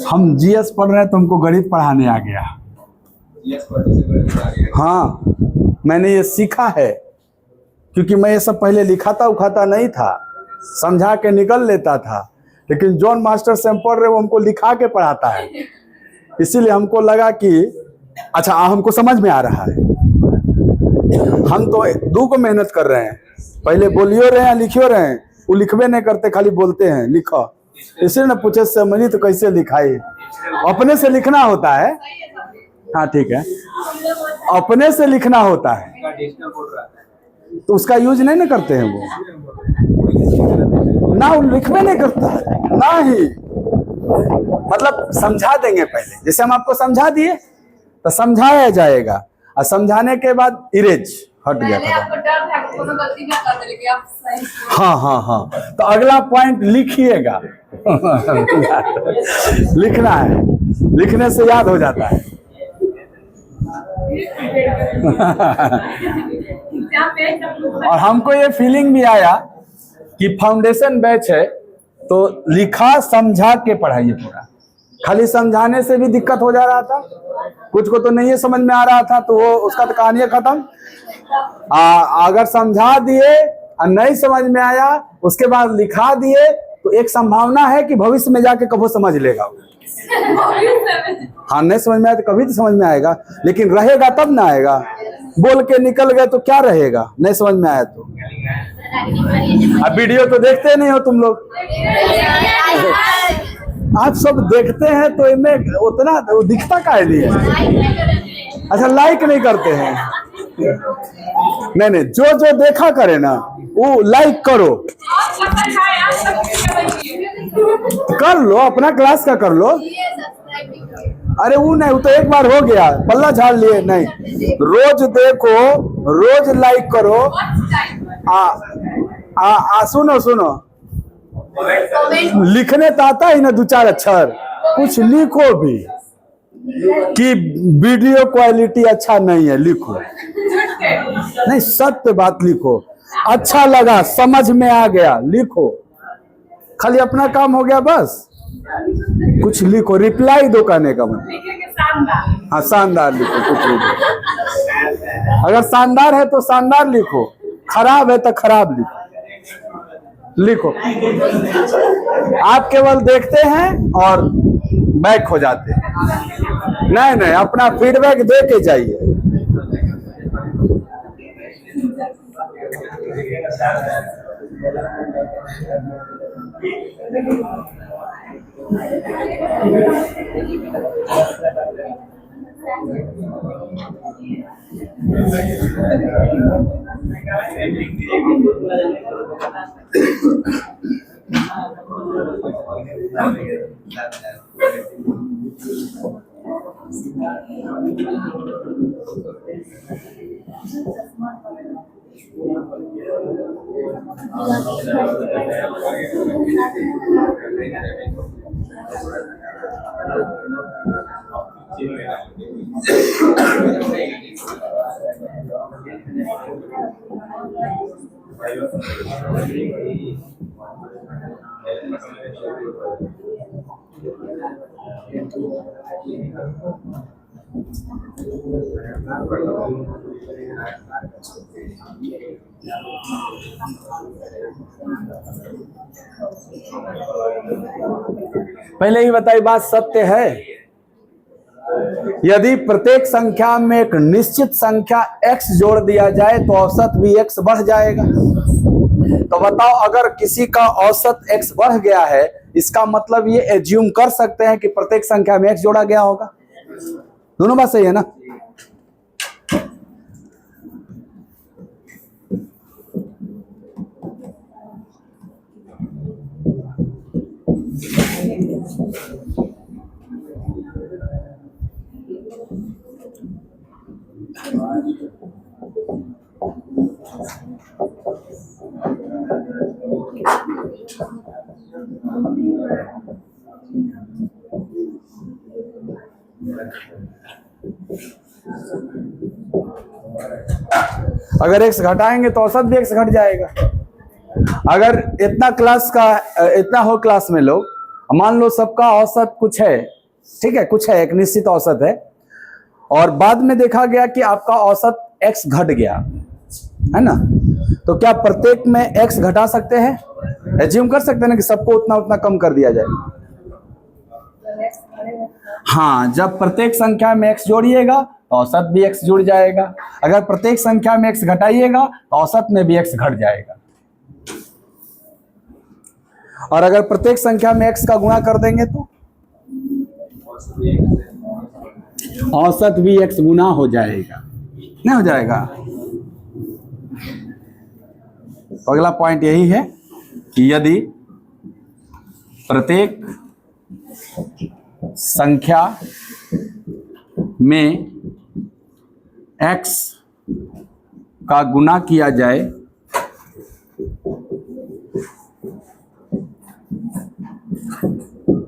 हम जीएस पढ़ रहे हैं तो हमको गणित पढ़ाने आ गया। हाँ, मैंने ये सीखा है, क्योंकि मैं ये सब पहले लिखाता उखाता नहीं था, समझा के निकल लेता था, लेकिन जॉन मास्टर से हम पढ़ रहे वो हमको लिखा के पढ़ाता है, इसीलिए हमको लगा कि अच्छा हमको समझ में आ रहा है। हम तो दो को मेहनत कर रहे हैं, पहले बोलियो रहे हैं लिखियो रहे हैं, वो लिखवे नहीं करते, खाली बोलते हैं लिखो, इसलिए ना पूछे समझी तो कैसे लिखाई, अपने से लिखना होता है। हाँ ठीक है, अपने से लिखना होता है तो उसका यूज नहीं ना करते हैं वो, ना वो लिखवे नहीं करता है ना ही, मतलब समझा देंगे पहले, जैसे हम आपको समझा दिए तो समझाया जाएगा, और समझाने के बाद इरेज हट गया था। हाँ हाँ हाँ, तो अगला पॉइंट लिखिएगा लिखना है, लिखने से याद हो जाता है। और हमको ये फीलिंग भी आया कि फाउंडेशन बैच है तो लिखा समझा के पढ़ाइए पूरा, खाली समझाने से भी दिक्कत हो जा रहा था, कुछ को तो नहीं समझ में आ रहा था तो वो उसका तो कहानी खत्म। अगर समझा दिए और नहीं समझ में आया उसके बाद लिखा दिए तो एक संभावना है कि भविष्य में जाके कभी समझ लेगा। हाँ, नहीं समझ में आया तो कभी तो समझ में आएगा, लेकिन रहेगा तब ना आएगा, बोल के निकल गए तो क्या रहेगा, नहीं समझ में आया तो। अब वीडियो तो देखते नहीं हो तुम लोग, आप सब देखते हैं तो इनमें उतना दिखता काहे लिए? अच्छा, लाइक नहीं करते हैं? नहीं, जो जो देखा करे ना वो लाइक करो, कर लो, अपना क्लास का कर लो। अरे वो नहीं, वो तो एक बार हो गया, पल्ला झाड़ लिए। नहीं, रोज देखो, रोज लाइक करो। सुनो सुनो, लिखने तो आता ही ना 2-4 अक्षर, कुछ लिखो भी कि वीडियो क्वालिटी अच्छा नहीं है, लिखो। नहीं, सत्य बात लिखो, अच्छा लगा, समझ में आ गया, लिखो। खाली अपना काम हो गया बस, कुछ लिखो, रिप्लाई दो कहने का मतलब। हाँ, शानदार लिखो, कुछ लिखो। अगर शानदार है तो शानदार लिखो, खराब है तो खराब लिखो। आप केवल देखते हैं और बैक हो जाते हैं। नहीं, अपना फीडबैक दे के जाइए। पहले ही बताई बात सत्य है। यदि प्रत्येक संख्या में एक निश्चित संख्या x जोड़ दिया जाए तो औसत भी x बढ़ जाएगा। तो बताओ, अगर किसी का औसत x बढ़ गया है, इसका मतलब ये एज्यूम कर सकते हैं कि प्रत्येक संख्या में x जोड़ा गया होगा। दोनों बात सही है ना? अगर x घटाएंगे तो औसत भी x घट जाएगा। अगर इतना क्लास का इतना हो क्लास में लोग, मान लो सबका औसत कुछ है, ठीक है, कुछ है, एक निश्चित औसत है, और बाद में देखा गया कि आपका औसत x घट गया है ना, तो क्या प्रत्येक में x घटा सकते हैं? एज्यूम कर सकते हैं ना कि सबको उतना उतना कम कर दिया जाए। हाँ, जब प्रत्येक संख्या में x जोड़िएगा तो औसत भी x जुड़ जाएगा। अगर प्रत्येक संख्या में x घटाइएगा तो औसत में भी x घट जाएगा। और अगर प्रत्येक संख्या में x का गुणा कर देंगे तो औसत भी x गुना हो जाएगा। नहीं हो जाएगा? अगला पॉइंट यही है कि यदि प्रत्येक संख्या में x का गुना किया जाए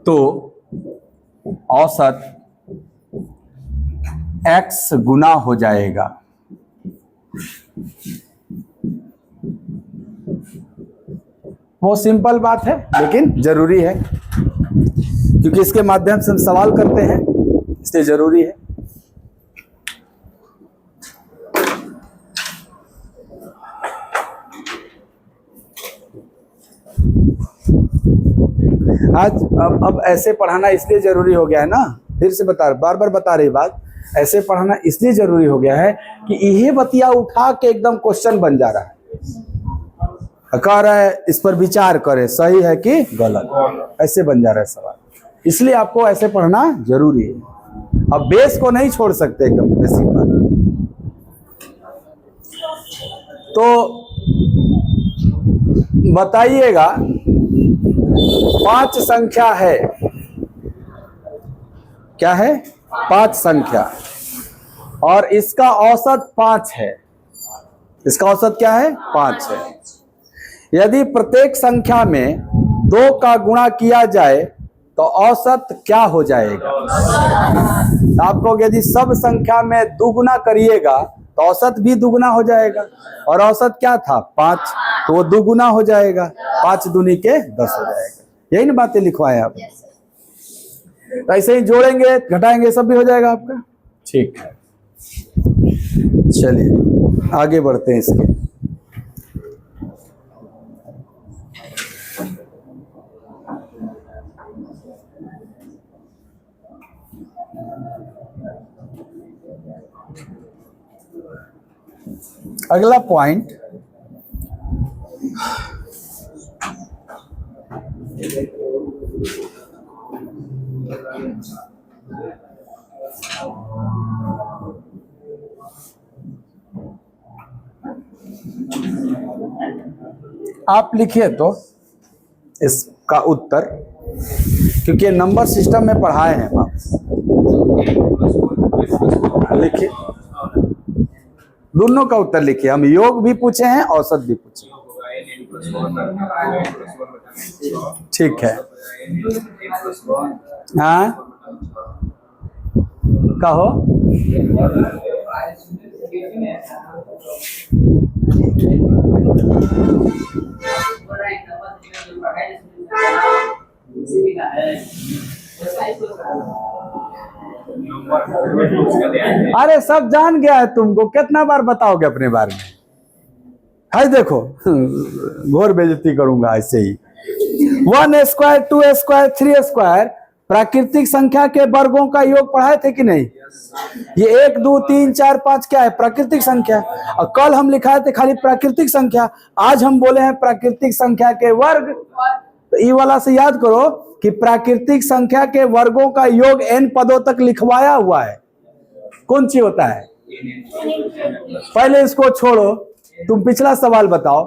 तो औसत x गुना हो जाएगा। वो सिंपल बात है लेकिन जरूरी है, क्योंकि इसके माध्यम से हम सवाल करते हैं, इसलिए जरूरी है। आज अब ऐसे पढ़ाना इसलिए जरूरी हो गया है ना, फिर से बार बार बता रही बात, ऐसे पढ़ाना इसलिए जरूरी हो गया है कि यही बतिया उठा के एकदम क्वेश्चन बन जा रहा है। कह रहा है इस पर विचार करें, सही है कि गलत, ऐसे बन जा रहा है सवाल। इसलिए आपको ऐसे पढ़ना जरूरी है। अब बेस को नहीं छोड़ सकते, एकदम बेसिक बात। तो बताइएगा 5 संख्या है, क्या है? 5 संख्या, और इसका औसत 5 है। इसका औसत क्या है? 5 है। यदि प्रत्येक संख्या में 2 का गुणा किया जाए तो औसत क्या हो जाएगा? तो आपको यदि सब संख्या में दुगुना करिएगा तो औसत भी दुगुना हो जाएगा, और औसत क्या था? 5, तो वो दुगुना हो जाएगा, 5 दूनी के 10 हो जाएगा। यही ना बातें लिखवाए आप। तो ऐसे ही जोड़ेंगे घटाएंगे सब भी हो जाएगा आपका। ठीक है, चलिए आगे बढ़ते हैं इसके। अगला पॉइंट, आप लिखिए तो इसका उत्तर, क्योंकि नंबर सिस्टम में पढ़ाए हैं आप। लिखिए, दोनों का उत्तर लिखिए। हम योग भी पूछे हैं, औसत भी पूछे। ठीक है, हाँ कहो। अरे सब जान गया है तुमको, कितना बार बताओगे अपने बारे में? है देखो, घोर बेइज्जती करूंगा ऐसे ही। 1 स्क्वायर 2 स्क्वायर 3 स्क्वायर प्राकृतिक संख्या के वर्गों का योग पढ़ाए थे कि नहीं? ये 1 2 3 4 5 क्या है? प्राकृतिक संख्या। और कल हम लिखाए थे खाली प्राकृतिक संख्या, आज हम बोले हैं प्राकृतिक संख्या के वर्ग। तो ई वाला से याद करो कि प्राकृतिक संख्या के वर्गों का योग n पदों तक लिखवाया हुआ है। कौन सी होता है? पहले इसको छोड़ो, तुम पिछला सवाल बताओ।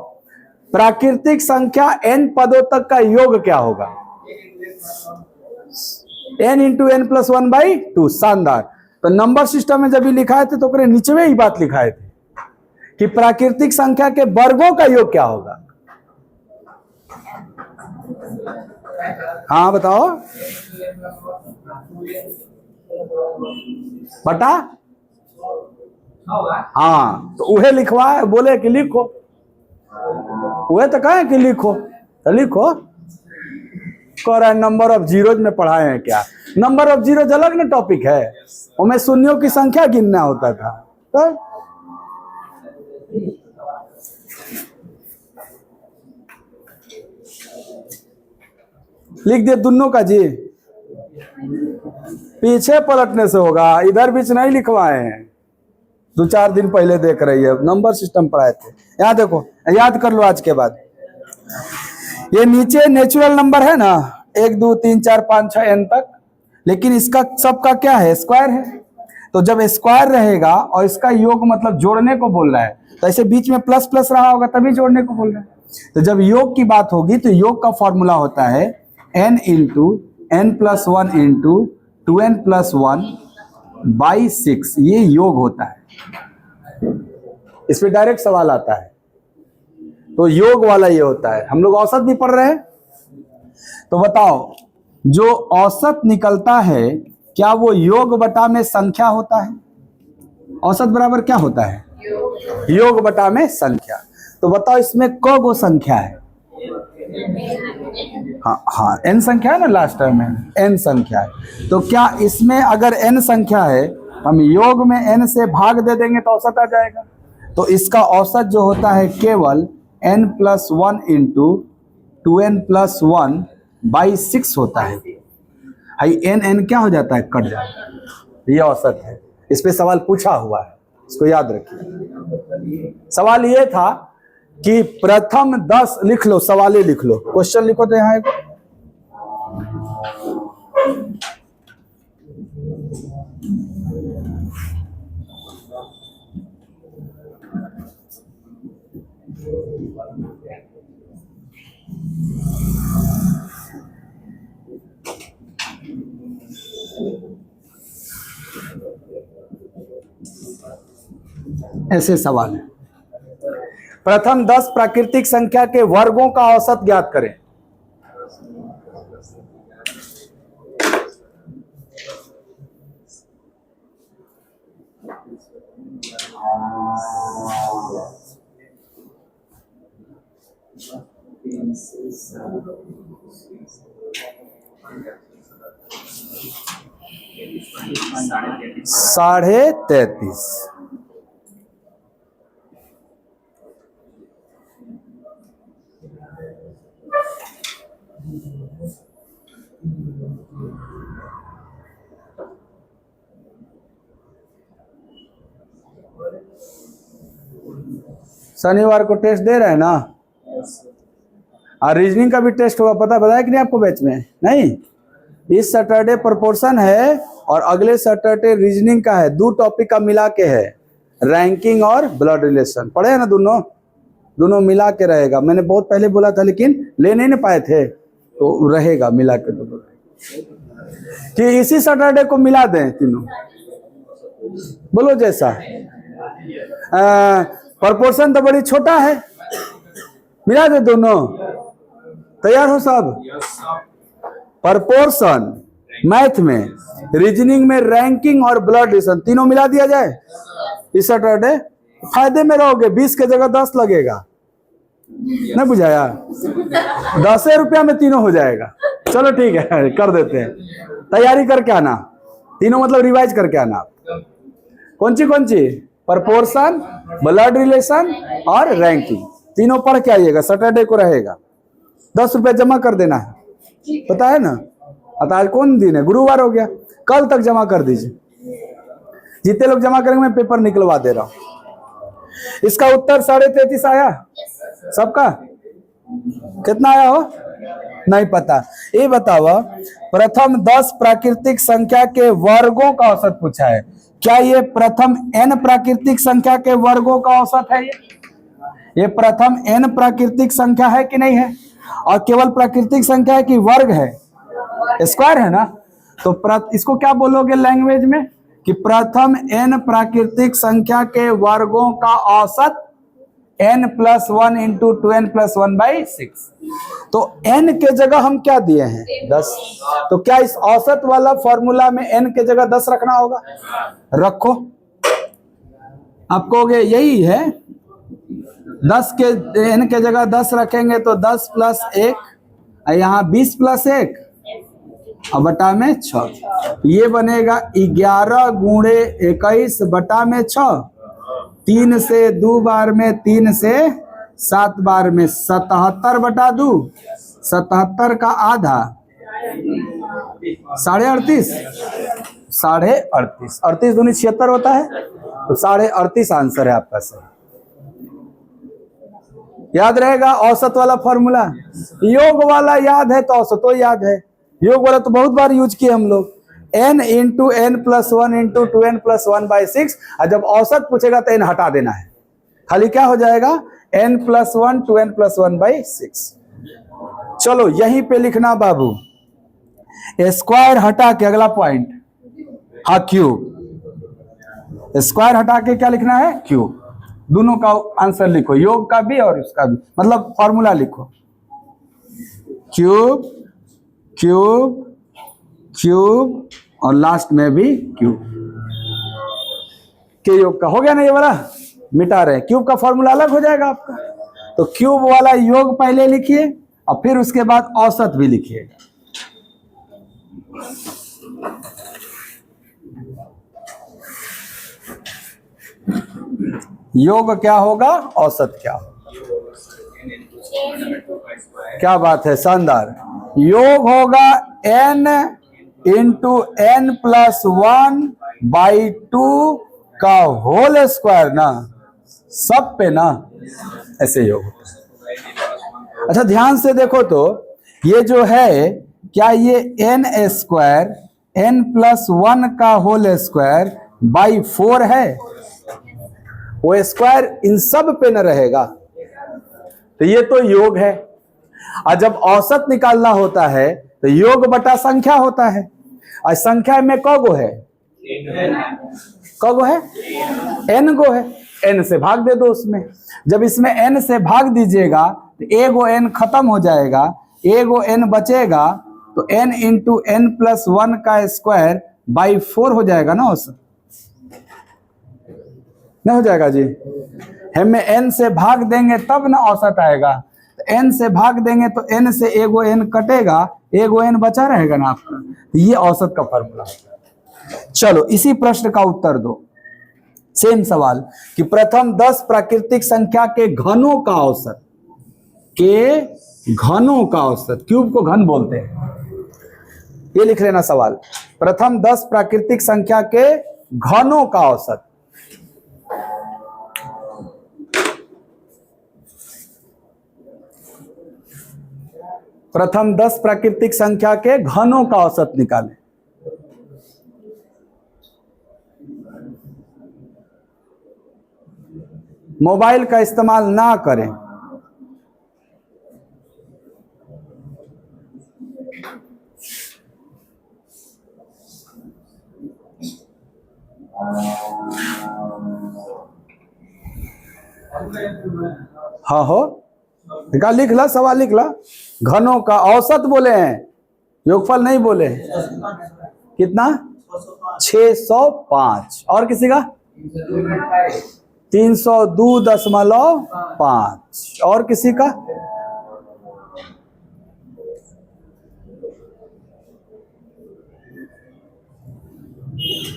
प्राकृतिक संख्या n पदों तक का योग क्या होगा? n into n plus 1/2। शानदार। तो नंबर सिस्टम में जब भी लिखाए थे तो नीचे में ही बात लिखाए थे कि प्राकृतिक संख्या के वर्गों का योग क्या होगा। हाँ बताओ। बटा, हाँ तो उहे लिखवा बोले कि लिखो, उहे तो कहे कि लिखो, तो लिखो। कह रहा है नंबर ऑफ जीरोज में पढ़ाए हैं क्या? नंबर ऑफ जीरोज अलग ना टॉपिक है, उनमें शून्यों की संख्या गिनना होता था। तो लिख दे दोनों का जी, पीछे पलटने से होगा, इधर बीच नहीं लिखवाए हैं। 2-4 दिन पहले देख रही है, नंबर सिस्टम पढ़ाए थे। यहाँ देखो, याद कर लो आज के बाद। ये नीचे नेचुरल नंबर है ना, 1 2 3 4 5 6 n तक, लेकिन इसका सबका क्या है? स्क्वायर है। तो जब स्क्वायर रहेगा और इसका योग मतलब जोड़ने को बोल रहा है, तो ऐसे बीच में प्लस प्लस रहा होगा तभी जोड़ने को बोल रहा है। तो जब योग की बात होगी तो योग का फॉर्मूला होता है n into n plus 1 into 2n plus 1/6। ये योग होता है। इस पे डायरेक्ट सवाल आता है, तो योग वाला ये होता है। हम लोग औसत भी पढ़ रहे हैं, तो बताओ जो औसत निकलता है क्या वो योग बटा में संख्या होता है? औसत बराबर क्या होता है? योग बटा में संख्या। तो बताओ इसमें क गो संख्या है? हाँ n संख्या है ना, लास्ट टर्म में n संख्या है। तो क्या इसमें अगर n संख्या है, हम योग में n से भाग दे देंगे तो औसत आ जाएगा। तो इसका औसत जो होता है केवल n plus 1 into 2n plus 1/6 होता है। हाई n क्या हो जाता है? कट जाता है। ये औसत है। इस पे सवाल पूछा हुआ है, इसको याद रखिए। सवाल ये था कि प्रथम 10 लिख लो, सवाल लिख लो, क्वेश्चन लिखो। तो यहाँ ऐसे सवाल है। प्रथम 10 प्राकृतिक संख्या के वर्गों का औसत ज्ञात करें। साढ़े 33। शनिवार को टेस्ट दे रहे हैं ना, और रीजनिंग का भी टेस्ट होगा, पता बताया कि नहीं आपको बैच में? नहीं, इस सैटरडे प्रोपोर्शन है और अगले सैटरडे रीजनिंग का है, 2 टॉपिक का मिला के है, रैंकिंग और ब्लड रिलेशन। पढ़े हैं ना, दोनों मिला के रहेगा। मैंने बहुत पहले बोला था लेकिन ले नहीं पाए थे, तो रहेगा मिला के दोनों। कि इसी सैटरडे को मिला दें तीनों, बोलो जैसा। प्रोपोर्शन तो बड़ी छोटा है, मिला दे दोनों। तैयार हो सब? प्रोपोर्शन मैथ में, रीजनिंग में रैंकिंग और ब्लड रिलेशन, तीनों मिला दिया जाए इस सैटरडे। फायदे में रहोगे, 20 के जगह 10 लगेगा। नहीं बुझाया? 10 रुपया में तीनों हो जाएगा। चलो ठीक है, कर देते हैं। तैयारी करके आना, तीनों मतलब रिवाइज करके आना। कौन सी? प्रोपोर्शन, ब्लड रिलेशन और रैंकिंग, तीनों पढ़ के आइएगा। सैटरडे को रहेगा। 10 रुपया जमा कर देना है, पता है ना? आज कौन दिन है? गुरुवार हो गया, कल तक जमा कर दीजिए। जितने लोग जमा करेंगे मैं पेपर निकलवा दे रहा हूं। इसका उत्तर 33.5 आया सबका? कितना आया हो नहीं पता। ये बताओ, प्रथम 10 प्राकृतिक संख्या के वर्गों का औसत पूछा है। क्या ये प्रथम n प्राकृतिक संख्या के वर्गों का औसत है? ये प्रथम n प्राकृतिक संख्या है कि नहीं है? और केवल प्राकृतिक संख्या है कि वर्ग है? स्क्वायर है ना? तो इसको क्या बोलोगे लैंग्वेज में कि प्रथम n प्राकृतिक संख्या के वर्गों का औसत n+1 इंटू 2n+1/6। तो n के जगह हम क्या दिए हैं? 10। तो क्या इस औसत वाला फॉर्मूला में n के जगह 10 रखना होगा? रखो। आप कहोगे यही है, 10 के n के जगह 10 रखेंगे तो 10 + 1, यहाँ 20 + 1 और बटा में 6। ये बनेगा 11 × 21 बटा में 6। 3 से 2 बार में, 3 से 7 बार में 77 बटा 2। 77 का आधा 38.5। 38.5, 38 दूनी 76 होता है, तो 38.5 आंसर है आपका सही। याद रहेगा औसत वाला फॉर्मूला। योग वाला याद है तो औसतो याद है। योग वाला तो बहुत बार यूज किए हम लोग, n into n+1 into 2n+1/6। और जब औसत पूछेगा तो n हटा देना है, खाली क्या हो जाएगा? n+1 2n+1/6। चलो यहीं पे लिखना बाबू, स्क्वायर हटा के अगला पॉइंट, हाँ क्यूब। स्क्वायर हटा के क्या लिखना है? क्यूब। दोनों का आंसर लिखो, योग का भी और उसका भी, मतलब फॉर्मूला लिखो। क्यूब क्यूब क्यूब और लास्ट में भी क्यूब के योग का। हो गया ना? ये वाला मिटा रहे हैं, क्यूब का फॉर्मूला अलग हो जाएगा आपका। तो क्यूब वाला योग पहले लिखिए और फिर उसके बाद औसत भी लिखिएगा। योग क्या होगा, औसत क्या होगा? क्या बात है, शानदार। योग होगा n इंटू n+1/2 का होल स्क्वायर ना, सब पे ना, ऐसे योग। अच्छा ध्यान से देखो तो ये जो है क्या ये एन स्क्वायर एन प्लस 1 का होल स्क्वायर बाई 4 है? वो स्क्वायर इन सब पे न रहेगा, तो ये तो योग है। और जब औसत निकालना होता है तो योग बटा संख्या होता है, और संख्या में क गो है? क गो है? n गो है। n से भाग दे दो उसमें। जब इसमें n से भाग दीजिएगा तो एगो n खत्म हो जाएगा, एगो n बचेगा, तो n इंटू n प्लस 1 का स्क्वायर बाई 4 हो जाएगा ना औसत? नहीं हो जाएगा जी? हमें n से भाग देंगे तब ना औसत आएगा। तो n से भाग देंगे तो n से एगो n कटेगा, एगो n बचा रहेगा ना आपका। तो ये औसत का फॉर्मूला है। चलो इसी प्रश्न का उत्तर दो। सेम सवाल कि प्रथम 10 प्राकृतिक संख्या के घनों का औसत, के घनों का औसत, क्यूब को घन बोलते हैं, ये लिख लेना सवाल। प्रथम 10 प्राकृतिक संख्या के घनों का औसत। प्रथम 10 प्राकृतिक संख्या के घनों का औसत निकालें। मोबाइल का इस्तेमाल ना करें। हाँ हो, लिख ला, सवाल लिख ला। घनों का औसत बोले हैं, योगफल नहीं बोले हैं। कितना? 605। और किसी का? 302.5। और किसी का?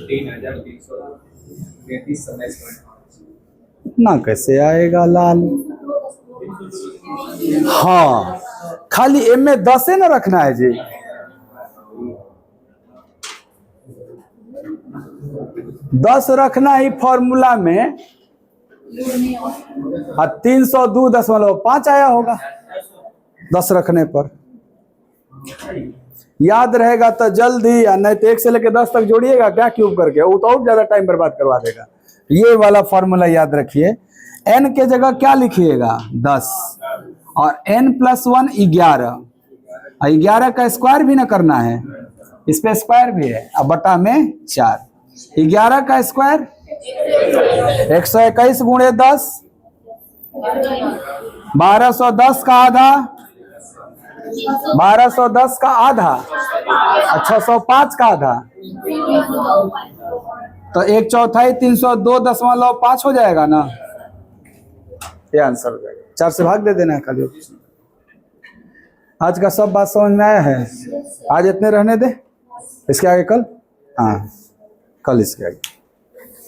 3,333.5। इतना कैसे आएगा लाल? हाँ, खाली एम में 10 न रखना है जी। दस रखना ही फॉर्मूला में, 302.5 आया होगा 10 रखने पर। याद रहेगा तो जल्दी, या नहीं तो 1 से लेकर 10 तक जोड़िएगा क्या क्यूब करके, वो तो और ज्यादा टाइम बर्बाद करवा देगा। ये वाला फॉर्मूला याद रखिए। n के जगह क्या लिखिएगा? 10, और n प्लस 1 11, 11 का स्क्वायर भी ना करना है, इस पे स्क्वायर भी है, अब बटा में 4। 11 का स्क्वायर 121 गुणे 10, 1210 का आधा, 1210 का आधा, 605 का आधा, तो 1/4 302.5 हो जाएगा ना। ये आंसर हो जाएगा। 4 से भाग दे देना है खाली। आज का सब बात समझ में आया है? आज इतने रहने दे, इसके आगे कल, हाँ कल इसके आगे।